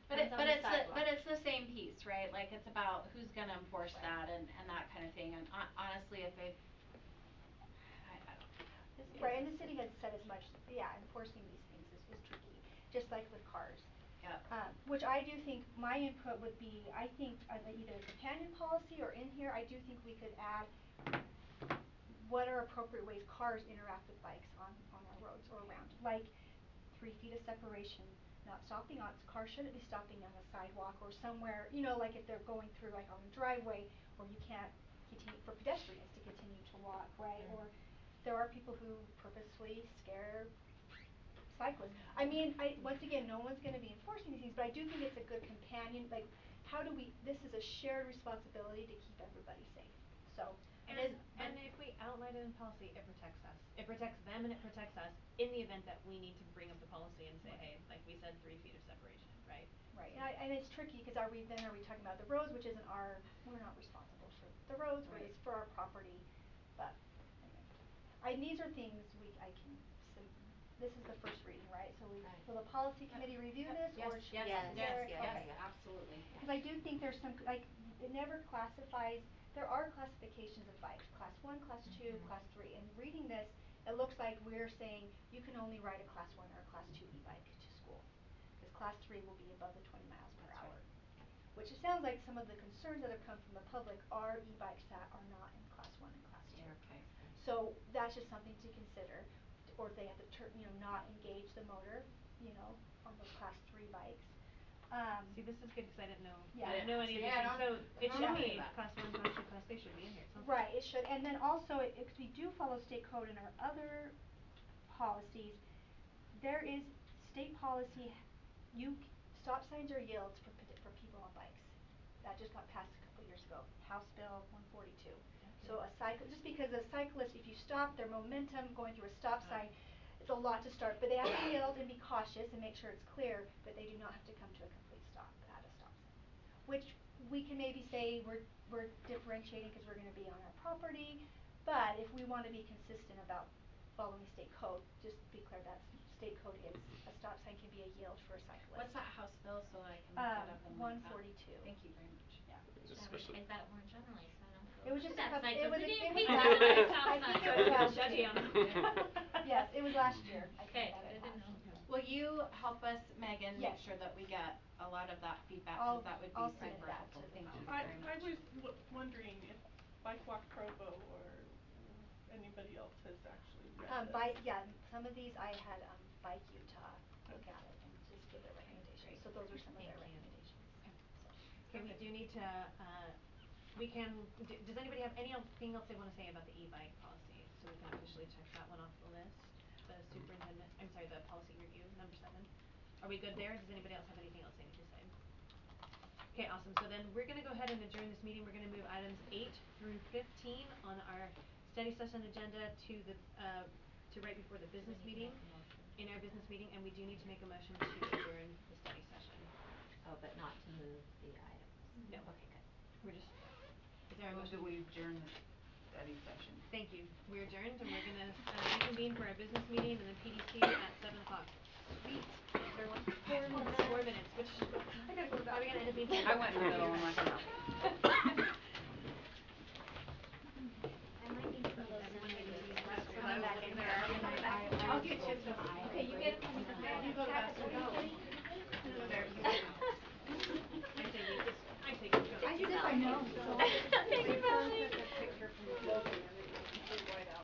But Depends on the sidewalk. it's the same piece, right? Like it's about who's gonna enforce Right. that and that kind of thing, and honestly, if they I don't know. Right, and the city has said as much, yeah, enforcing these things is tricky, just like with cars. Yep. Which I do think my input would be, I think either a companion policy or in here, I do think we could add what are appropriate ways cars interact with bikes on our roads or around, like 3 feet of separation, not stopping on, cars shouldn't be stopping on a sidewalk or somewhere, you know, like if they're going through like on a driveway where you can't continue, for pedestrians to continue to walk, right? Or there are people who purposefully scare cyclists. I mean, once again, no one's gonna be enforcing these things, but I do think it's a good companion, like, how do we, this is a shared responsibility to keep everybody safe, so. And if we outline it in policy, it protects us. It protects them and it protects us in the event that we need to bring up the policy and say, hey, like we said, 3 feet of separation, right? Right, and it's tricky, cuz are we talking about the roads, which isn't we're not responsible for the roads, but Right. it's for our property, but anyway. These are things I can this is the first reading, right? So Right. will the policy Yep. committee review Yep. this Yes. or should Yes. we Yes, consider it? yes, Yes. Okay. yeah. Absolutely. Cuz I do think there's some like it never classifies, there are classifications of bikes, class 1, class 2, class 3, and reading this, it looks like we're saying you can only ride a class 1 or a class 2 e-bike to school. Cuz class 3 will be above the 20 miles per That's hour. right. Which it sounds like some of the concerns that have come from the public are e-bikes that are not in class 1 and class 2. Okay. So that's just something to consider, or if they have to not engage the motor, on those class 3 bikes. See, this is good cuz I didn't know, Yeah. I didn't know any of See, these I things, don't so it know should any be of that. class 1, class 2, class 3 should be in here, it sounds like. Right, it should, and then also if we do follow state code in our other policies, there is state policy, stop signs are yields for people on bikes. That just got passed a couple years ago, House Bill 142. So just because a cyclist, if you stop their momentum going through a stop sign, it's a lot to start, but they have to yield and be cautious and make sure it's clear, but they do not have to come to a complete stop at a stop sign. Which we can maybe say we're differentiating cuz we're gonna be on our property, but if we wanna be consistent about following state code, just be clear that state code is a stop sign can be a yield for a cyclist. What's that House bill so that I can look it up and link that? 142. Thank you very much. Yeah. Especially Advertise that more generally so I don't go It was look just at that site it for was pretty it was people last with I stop think signs. it was last Judgy year. on 'em. Yes, it was last year, I Okay, think that good it to passed. know. Will you help us, Megan, make Yes. sure that we get a lot of that feedback, I'll cuz that would be I'll submit super that helpful. to the Thank you policy. very I much. was wondering if Bike Walk Provo or anybody else has actually read this. Some of these I had Bike Utah look at it and just give their Okay, recommendations. great. So those are some of Thank their you. recommendations. Okay. So. Okay, we do need to we can, does anybody have anything else they wanna say about the e-bike policy? So we can officially check that one off the list. The superintendent, I'm sorry, the policy review, number 7. Are we good there? Does anybody else have anything else they need to say? Okay, awesome, so then we're gonna go ahead and adjourn this meeting, we're gonna move items 8 through 15 on our study session agenda to the to right before the Do we business need to meeting, make a motion in our for business that? meeting, and we do need to make a motion to adjourn the study session. Oh, but not to move the items. No. Okay, good. We're just, is there a Move motion? that we adjourn the study session. Thank you. We're adjourned and we're gonna reconvene for our business meeting and then PDC at 7:00. Sweet. Is there one? 4 minutes, which I gotta go to the are we gonna end up being bathroom. I went in the middle, I'm not gonna I might need some of those Everyone needs to use the sandwiches. restroom. Coming back in here. I'll be right back. I'll get you some. Okay, you get 'em from the You go to the bathroom. I say we just, I say we go. As if I know.